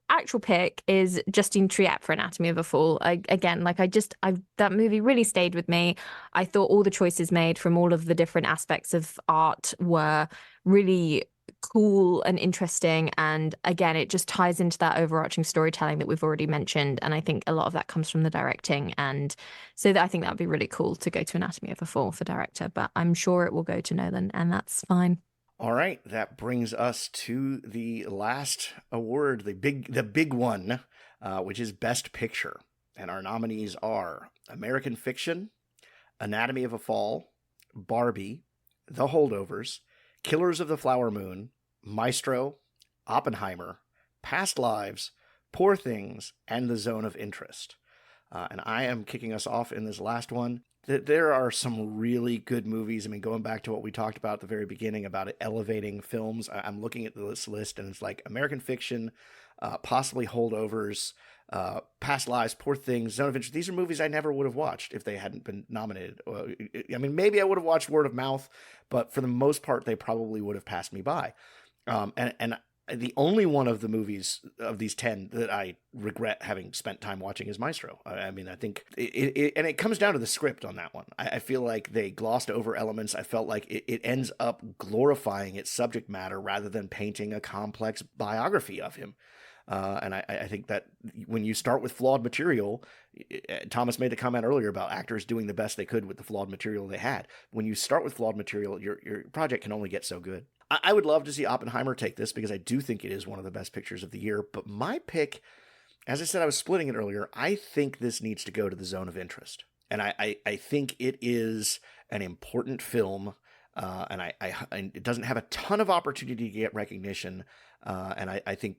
Speaker 3: Actual pick is Justine Triet for Anatomy of a Fall. That movie really stayed with me. I thought all the choices made from all of the different aspects of art were really cool and interesting, and again it just ties into that overarching storytelling that we've already mentioned, and I think a lot of that comes from the directing, and so I think that would be really cool to go to Anatomy of a Fall for director, but I'm sure it will go to Nolan, and that's fine.
Speaker 2: All right, that brings us to the last award, the big one, which is Best Picture, and our nominees are American Fiction, Anatomy of a Fall, Barbie, The Holdovers, Killers of the Flower Moon, Maestro, Oppenheimer, Past Lives, Poor Things, and The Zone of Interest. And I am kicking us off in this last one. There are some really good movies. I mean, going back to what we talked about at the very beginning about elevating films, I'm looking at this list and it's like American Fiction, possibly Holdovers, Past Lives, Poor Things, Zone of Interest. These are movies I never would have watched if they hadn't been nominated. I mean, maybe I would have watched Word of Mouth, but for the most part, they probably would have passed me by. And the only one of the movies of these 10 that I regret having spent time watching is Maestro. I mean, I think it comes down to the script on that one. I feel like they glossed over elements. I felt like it ends up glorifying its subject matter rather than painting a complex biography of him. And I think that when you start with flawed material, Thomas made the comment earlier about actors doing the best they could with the flawed material they had. When you start with flawed material, your project can only get so good. I would love to see Oppenheimer take this because I do think it is one of the best pictures of the year. But my pick, as I said, I was splitting it earlier. I think this needs to go to The Zone of Interest. And I think it is an important film. And it doesn't have a ton of opportunity to get recognition. And I think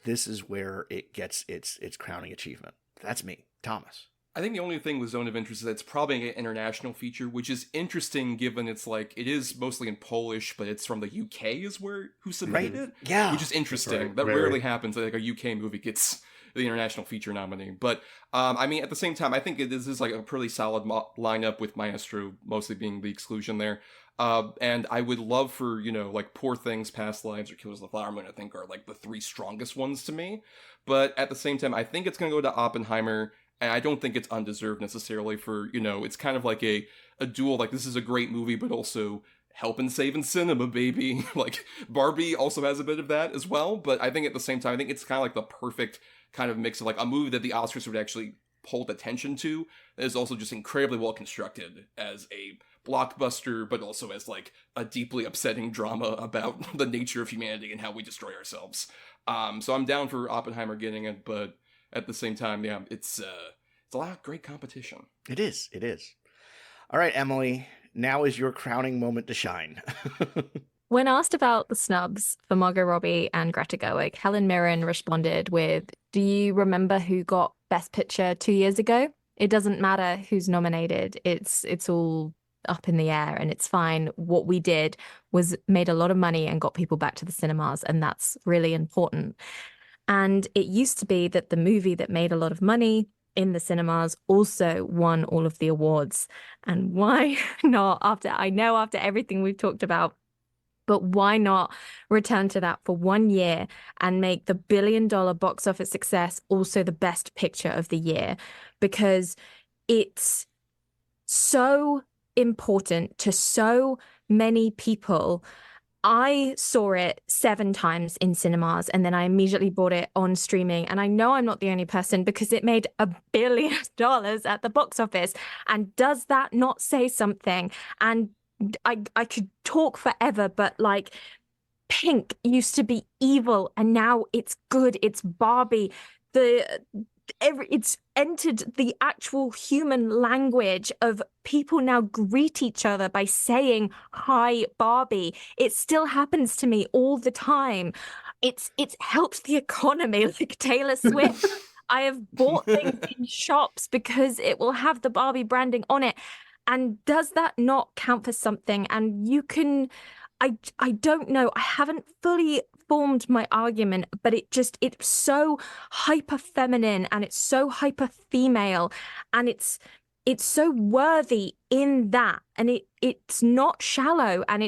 Speaker 2: this is where it gets its crowning achievement. That's me, Thomas.
Speaker 1: I think the only thing with Zone of Interest is that it's probably an international feature, which is interesting given it's like, it is mostly in Polish, but it's from the UK is who submitted it.
Speaker 2: Yeah.
Speaker 1: Which is interesting.
Speaker 4: Right.
Speaker 1: That
Speaker 4: Very.
Speaker 1: rarely happens that like a UK movie gets the international feature nominee. But I mean, at the same time, I think this is like a pretty solid lineup with Maestro mostly being the exclusion there. And I would love for, like Poor Things, Past Lives, or Killers of the Flower Moon, I think are like the 3 strongest ones to me. But at the same time, I think it's going to go to Oppenheimer. And I don't think it's undeserved necessarily for, it's kind of like a duel, like this is a great movie, but also helping saving cinema, baby. Like Barbie also has a bit of that as well. But I think at the same time, I think it's kind of like the perfect kind of mix of like a movie that the Oscars would actually hold attention to. That is also just incredibly well constructed as a blockbuster, but also as like a deeply upsetting drama about the nature of humanity and how we destroy ourselves. So I'm down for Oppenheimer getting it, but at the same time, yeah, it's a lot of great competition.
Speaker 2: It is. All right, Emily, now is your crowning moment to shine.
Speaker 3: When asked about the snubs for Margot Robbie and Greta Gerwig, Helen Mirren responded with, "Do you remember who got Best Picture 2 years ago? It doesn't matter who's nominated. It's all up in the air and it's fine. What we did was made a lot of money and got people back to the cinemas, and that's really important." And it used to be that the movie that made a lot of money in the cinemas also won all of the awards. And why not after everything we've talked about, but why not return to that for 1 year and make the $1 billion box office success also the best picture of the year? Because it's so important to so many people. I saw it 7 times in cinemas and then I immediately bought it on streaming. And I know I'm not the only person because it made $1 billion at the box office. And does that not say something? And I could talk forever, but like pink used to be evil and now it's good. It's Barbie. It's entered the actual human language of people now greet each other by saying hi Barbie. It still happens to me all the time. It's helped the economy like Taylor Swift. I have bought things in shops because it will have the Barbie branding on it. And does that not count for something? And you can I don't know. I haven't fully formed my argument, but it's so hyper feminine and it's so hyper female and it's so worthy in that, and it's not shallow, and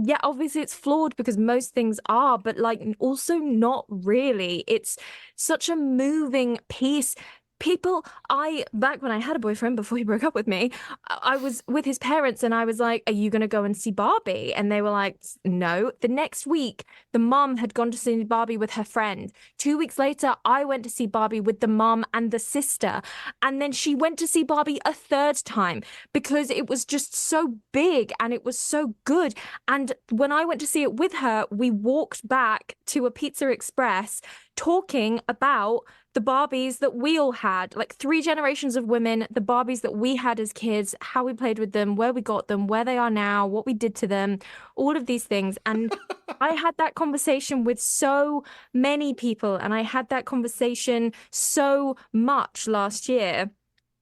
Speaker 3: yeah, obviously it's flawed because most things are, but like also not really. It's such a moving piece. Back when I had a boyfriend before he broke up with me, I was with his parents and I was like, are you going to go and see Barbie? And they were like, no. The next week, the mom had gone to see Barbie with her friend. 2 weeks later, I went to see Barbie with the mom and the sister. And then she went to see Barbie a third time because it was just so big and it was so good. And when I went to see it with her, we walked back to a Pizza Express talking about the Barbies that we all had, like 3 generations of women, the Barbies that we had as kids, how we played with them, where we got them, where they are now, what we did to them, all of these things. And I had that conversation with so many people, and I had that conversation so much last year.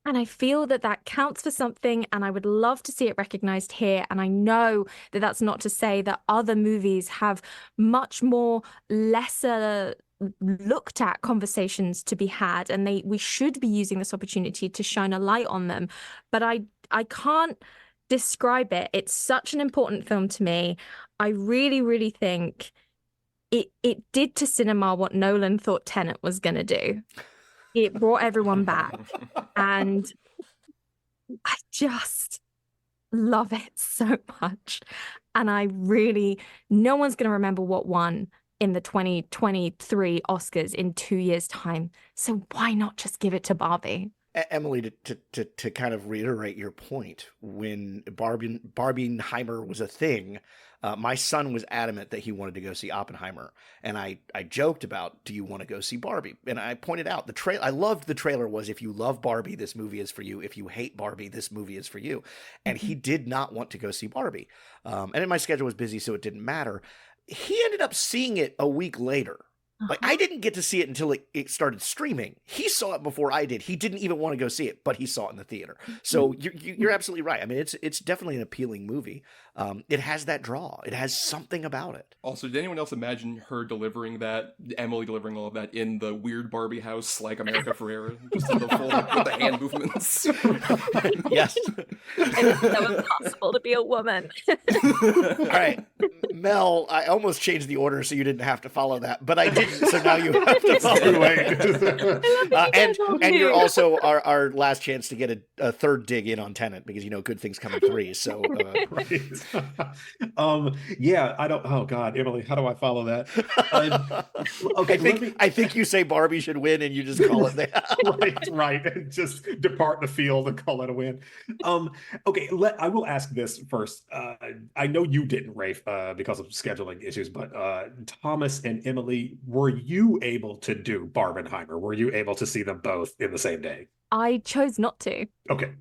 Speaker 3: And I feel that that counts for something, and I would love to see it recognized here. And I know that that's not to say that other movies have much more lesser looked at conversations to be had, and we should be using this opportunity to shine a light on them. But I can't describe it. It's such an important film to me. I really, really think it did to cinema what Nolan thought Tenet was gonna do. It brought everyone back, and I just love it so much. And no one's going to remember what won in the 2023 Oscars in 2 years' time. So why not just give it to Barbie?
Speaker 2: Emily, to kind of reiterate your point, when Barbieheimer was a thing, my son was adamant that he wanted to go see Oppenheimer, and I joked about, do you want to go see Barbie? And I pointed out I loved the trailer was, if you love Barbie, this movie is for you. If you hate Barbie, this movie is for you. And he did not want to go see Barbie. And then my schedule was busy, so it didn't matter. He ended up seeing it a week later. Like, I didn't get to see it until it started streaming. He saw it before I did. He didn't even want to go see it, but he saw it in the theater. So you're absolutely right. I mean, it's definitely an appealing movie. It has that draw. It has something about it.
Speaker 1: Also, did anyone else imagine her delivering that, Emily delivering all of that in the weird Barbie house like America Ferrera? Just in the full, with the hand movements.
Speaker 2: Yes.
Speaker 3: It's so impossible to be a woman.
Speaker 2: All right. Mel, I almost changed the order so you didn't have to follow that, but I didn't, so now you have to follow it. And you're also our last chance to get a third dig in on Tenet, because you know good things come in threes. So
Speaker 4: yeah, I don't. Oh God, Emily, how do I follow that? Okay,
Speaker 2: I think you say Barbie should win, and you just call it that.
Speaker 4: right, and just depart the field and call it a win. Okay, I will ask this first. I know you didn't, Rafe, because of scheduling issues, but Thomas and Emily, were you able to do Barbenheimer? Were you able to see them both in the same day?
Speaker 3: I chose not to.
Speaker 4: Okay.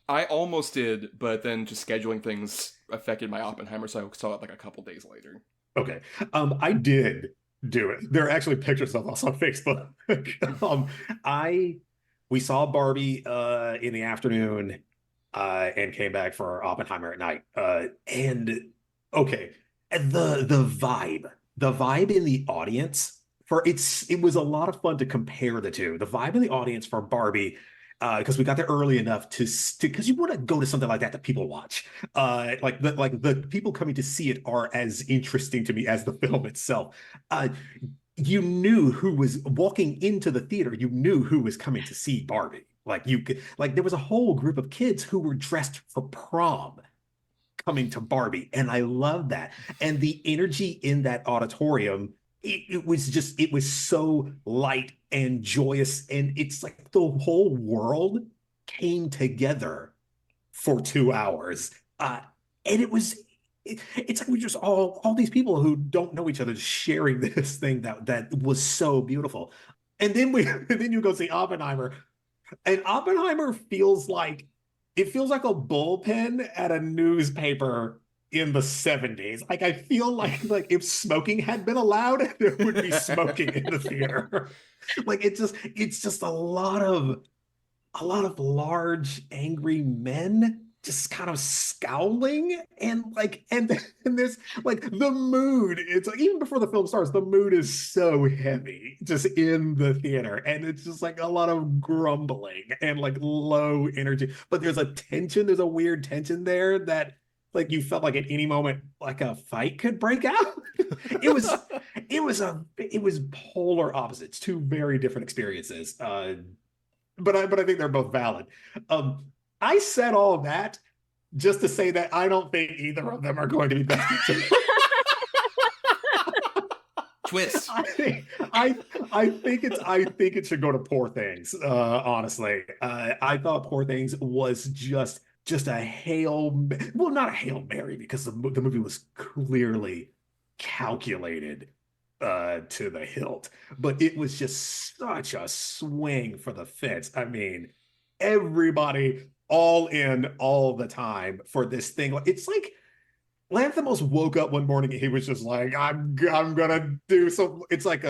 Speaker 1: I almost did, but then just scheduling things affected my Oppenheimer, so I saw it like a couple days later.
Speaker 4: Okay. I did do it. There are actually pictures of us on Facebook. We saw Barbie in the afternoon and came back for Oppenheimer at night. And okay, the vibe in the audience it was a lot of fun to compare the two. The vibe in the audience for Barbie, because we got there early enough because you want to go to something like that people watch. Like the people coming to see it are as interesting to me as the film itself. You knew who was walking into the theater. You knew who was coming to see Barbie. Like there was a whole group of kids who were dressed for prom coming to Barbie. And I love that. And the energy in that auditorium, it was so light and joyous. And it's like the whole world came together for 2 hours. And it's like we just all these people who don't know each other just sharing this thing that was so beautiful. And then then you go see Oppenheimer, and Oppenheimer feels like a bullpen at a newspaper in the 70s. Like I feel like if smoking had been allowed, there would be smoking in the theater. Like it's just a lot of large angry men just kind of scowling, and there's like the mood, it's like even before the film starts, the mood is so heavy just in the theater, and it's just like a lot of grumbling and like low energy, but there's a weird tension there that like you felt like at any moment like a fight could break out. It was polar opposites, two very different experiences, but I think they're both valid. I said all of that just to say that I don't think either of them are going to be best picture.
Speaker 1: Twist.
Speaker 4: I think it should go to Poor Things. Honestly, I thought Poor Things was just not a Hail Mary, because the movie was clearly calculated to the hilt, but it was just such a swing for the fence. I mean, everybody all in all the time for this thing. It's like Lanthimos woke up one morning and he was just like, I'm gonna do some. It's like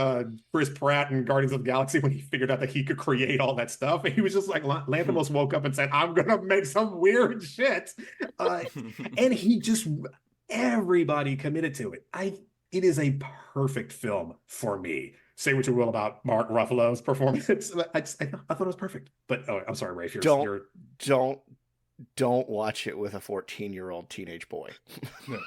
Speaker 4: Chris Pratt in Guardians of the Galaxy when he figured out that he could create all that stuff. And he was just like, Lanthimos woke up and said, I'm gonna make some weird shit. And everybody committed to it. It is a perfect film for me. Say what you will about Mark Ruffalo's performance. I thought it was perfect. But I'm sorry, Rafe.
Speaker 2: Don't watch it with a 14-year-old teenage boy.
Speaker 1: No.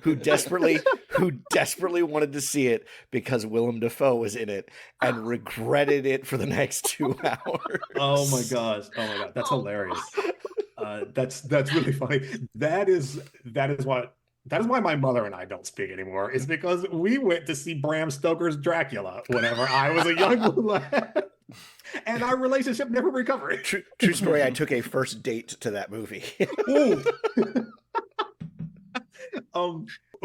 Speaker 2: who desperately wanted to see it because Willem Dafoe was in it and regretted it for the next 2 hours.
Speaker 4: Oh my god, that's hilarious. That's really funny. That is why my mother and I don't speak anymore, is because we went to see Bram Stoker's Dracula whenever I was a young lad. And our relationship never recovered.
Speaker 2: True story. I took a first date to that movie.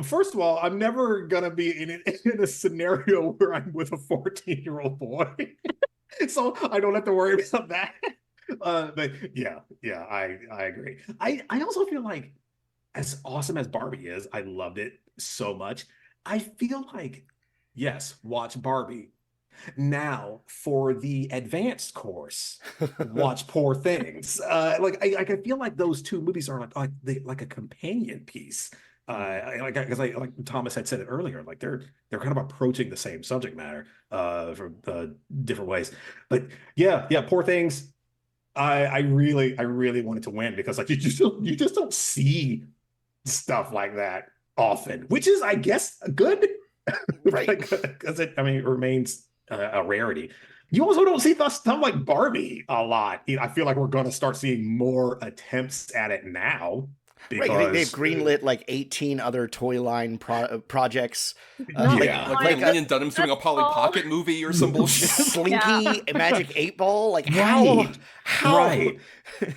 Speaker 4: First of all, I'm never gonna be in a scenario where I'm with a 14-year-old boy, so I don't have to worry about that. But yeah, I agree. I also feel like, as awesome as Barbie is, I loved it so much. I feel like, yes, watch Barbie. Now, for the advanced course, watch Poor Things. I feel like those two movies are like a companion piece. Because like Thomas had said it earlier, like they're kind of approaching the same subject matter from different ways. But yeah, Poor Things. I really wanted to win, because like you just don't see stuff like that often, which is, I guess, good, right? Because it remains a rarity. You also don't see stuff like Barbie a lot. I feel like we're going to start seeing more attempts at it now. Because
Speaker 2: right, they've greenlit like 18 other toy line projects.
Speaker 1: Like Ian Dunham's doing a Polly Pocket movie or some bullshit.
Speaker 2: Slinky, Magic 8 Ball. Like
Speaker 4: how?
Speaker 2: Right.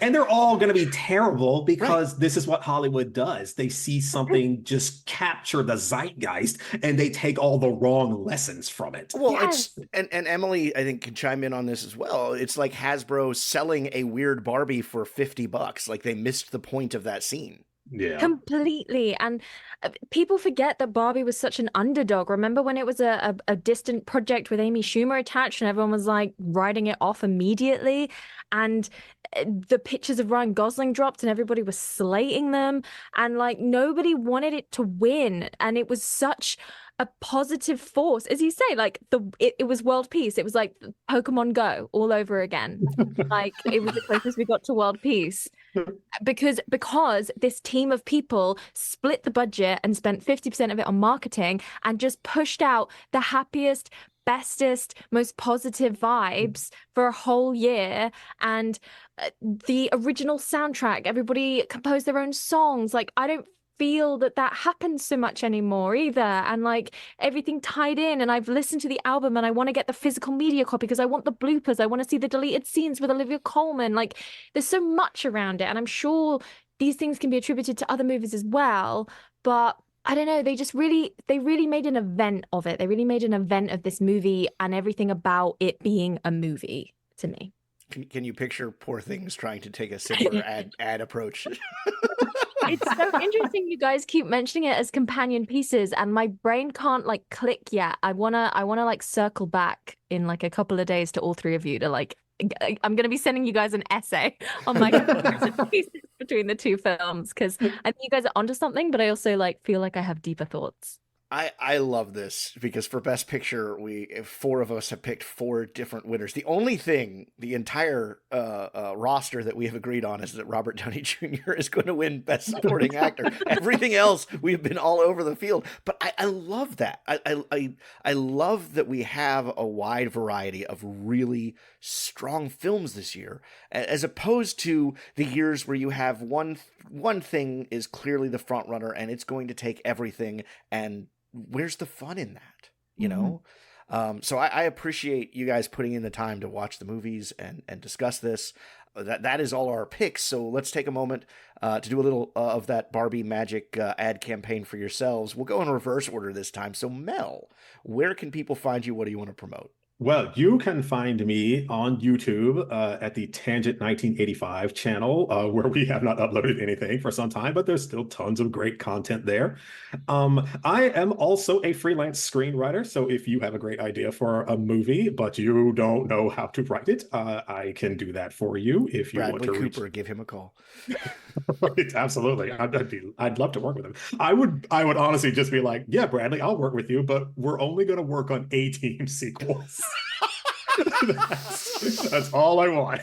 Speaker 4: And they're all going to be terrible, because this is what Hollywood does. They see something just capture the zeitgeist, and they take all the wrong lessons from it.
Speaker 2: Well, it's and Emily, I think, can chime in on this as well. It's like Hasbro selling a weird Barbie for $50. Like, they missed the point of that scene.
Speaker 4: Yeah,
Speaker 3: completely. And people forget that Barbie was such an underdog. Remember when it was a distant project with Amy Schumer attached, and everyone was like writing it off immediately, and the pictures of Ryan Gosling dropped and everybody was slating them, and like nobody wanted it to win, and it was such a positive force, as you say. Like it was world peace. It was like Pokemon Go all over again. Like it was the closest we got to world peace, because this team of people split the budget and spent 50% of it on marketing and just pushed out the happiest, bestest, most positive vibes for a whole year. And the original soundtrack, everybody composed their own songs. Like, I don't feel that happens so much anymore either, and like everything tied in. And I've listened to the album and I want to get the physical media copy because I want the bloopers, I want to see the deleted scenes with Olivia Colman. Like, there's so much around it, and I'm sure these things can be attributed to other movies as well, but I don't know, they really made an event of it. They really made an event of this movie and everything about it being a movie to me.
Speaker 2: Can you picture Poor Things trying to take a similar ad approach?
Speaker 3: It's so interesting you guys keep mentioning it as companion pieces, and my brain can't like click yet. I wanna like circle back in like a couple of days to all three of you to like, I'm gonna be sending you guys an essay on my comparison pieces between the two films, because I think you guys are onto something, but I also like feel like I have deeper thoughts.
Speaker 2: I love this because for Best Picture, four of us have picked four different winners. The only thing, the entire roster that we have agreed on is that Robert Downey Jr. is going to win Best Supporting Actor. Everything else, we've been all over the field. But I love that. I love that we have a wide variety of really strong films this year, as opposed to the years where you have one thing is clearly the front runner and it's going to take everything, and where's the fun in that, you know? So I appreciate you guys putting in the time to watch the movies and discuss this. That is all our picks. So let's take a moment to do a little of that Barbie magic ad campaign for yourselves. We'll go in reverse order this time. So Mel, where can people find you? What do you want to promote?
Speaker 4: Well, you can find me on YouTube at the Tangent 1985 channel, where we have not uploaded anything for some time, but there's still tons of great content there. I am also a freelance screenwriter, so if you have a great idea for a movie, but you don't know how to write it, I can do that for you if you want to
Speaker 2: Bradley Cooper, give him a call.
Speaker 4: Right, absolutely. I'd love to work with him. I would honestly just be like, yeah, Bradley, I'll work with you, but we're only going to work on A-Team sequels. That's all I want.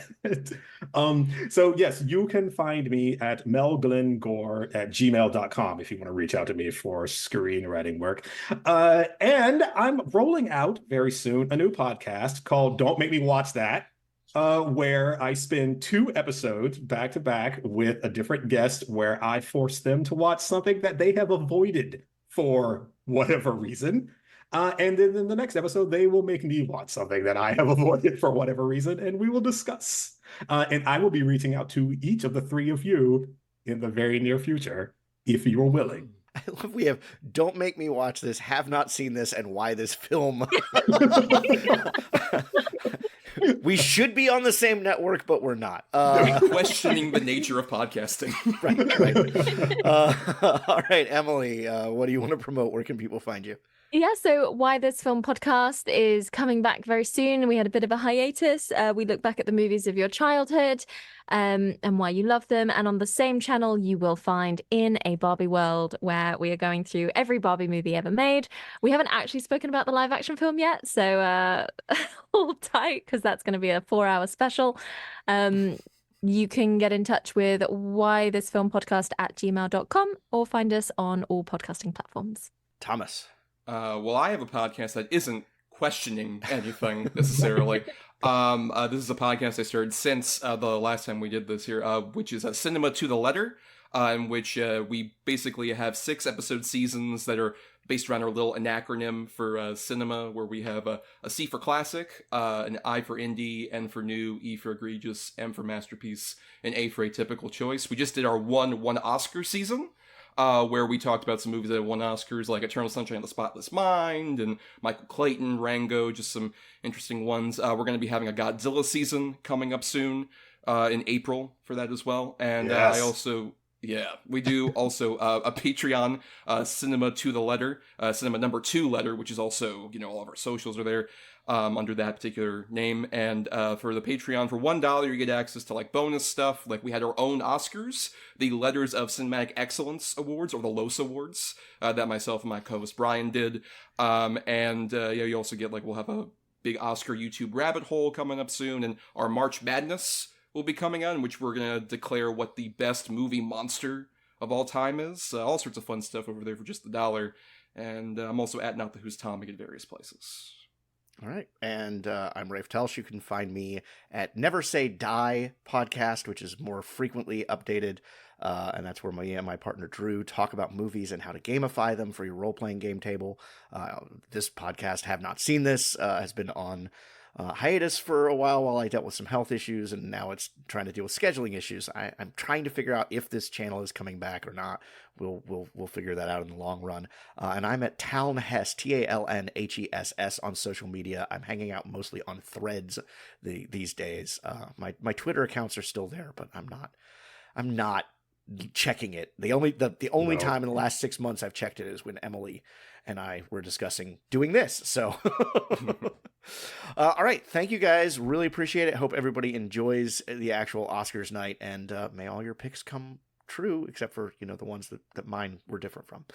Speaker 4: So yes, you can find me at melglenngore@gmail.com if you want to reach out to me for screenwriting work. And I'm rolling out very soon a new podcast called Don't Make Me Watch That, where I spend 2 episodes back to back with a different guest where I force them to watch something that they have avoided for whatever reason. And then in the next episode, they will make me watch something that I have avoided for whatever reason, and we will discuss. And I will be reaching out to each of the 3 of you in the very near future, if you're willing.
Speaker 2: I love we have Don't Make Me Watch This, Have Not Seen This, and Why This Film. We should be on the same network, but we're not.
Speaker 1: Questioning the nature of podcasting.
Speaker 2: Right. All right, Emily, what do you want to promote? Where can people find you?
Speaker 3: Yeah, so Why This Film podcast is coming back very soon. We had a bit of a hiatus. We look back at the movies of your childhood and why you love them. And on the same channel, you will find In A Barbie World, where we are going through every Barbie movie ever made. We haven't actually spoken about the live action film yet, so hold tight, because that's going to be a 4-hour special. You can get in touch with Why This Film podcast at gmail.com or find us on all podcasting platforms.
Speaker 2: Thomas.
Speaker 1: Well, I have a podcast that isn't questioning anything necessarily. This is a podcast I started since the last time we did this here, which is Cinema to the Letter, in which we basically have 6-episode seasons that are based around our little acronym for cinema, where we have a C for classic, an I for indie, N for new, E for egregious, M for masterpiece, and A for atypical choice. We just did our one Oscar season, where we talked about some movies that won Oscars, like Eternal Sunshine of the Spotless Mind, and Michael Clayton, Rango, just some interesting ones. We're going to be having a Godzilla season coming up soon, in April for that as well. And
Speaker 4: Yes.
Speaker 1: we do also a Patreon, Cinema to the Letter, Cinema number 2 Letter, which is also, all of our socials are there. Under that particular name. And for the Patreon, for $1, you get access to like bonus stuff. Like we had our own Oscars, the Letters of Cinematic Excellence Awards, or the LOS Awards, that myself and my co-host Brian did. You also get we'll have a big Oscar YouTube rabbit hole coming up soon, and our March Madness will be coming out, in which we're going to declare what the best movie monster of all time is. All sorts of fun stuff over there for just $1. And I'm also at Not the Who's Tommy at various places.
Speaker 2: All right. And I'm Rafe Telsch. You can find me at Never Say Die podcast, which is more frequently updated. And that's where me and my partner Drew talk about movies and how to gamify them for your role-playing game table. This podcast, Have Not Seen This, has been on hiatus for a while I dealt with some health issues, and now it's trying to deal with scheduling issues. I'm trying to figure out if this channel is coming back or not. We'll figure that out in the long run. And I'm at Talnhess, TALNHESS on social media. I'm hanging out mostly on Threads these days. My Twitter accounts are still there, but I'm not checking it. The only
Speaker 4: No.
Speaker 2: time in the last 6 months I've checked it is when Emily and I were discussing doing this. So, all right. Thank you guys. Really appreciate it. Hope everybody enjoys the actual Oscars night, and may all your picks come true, except for, the ones that mine were different from.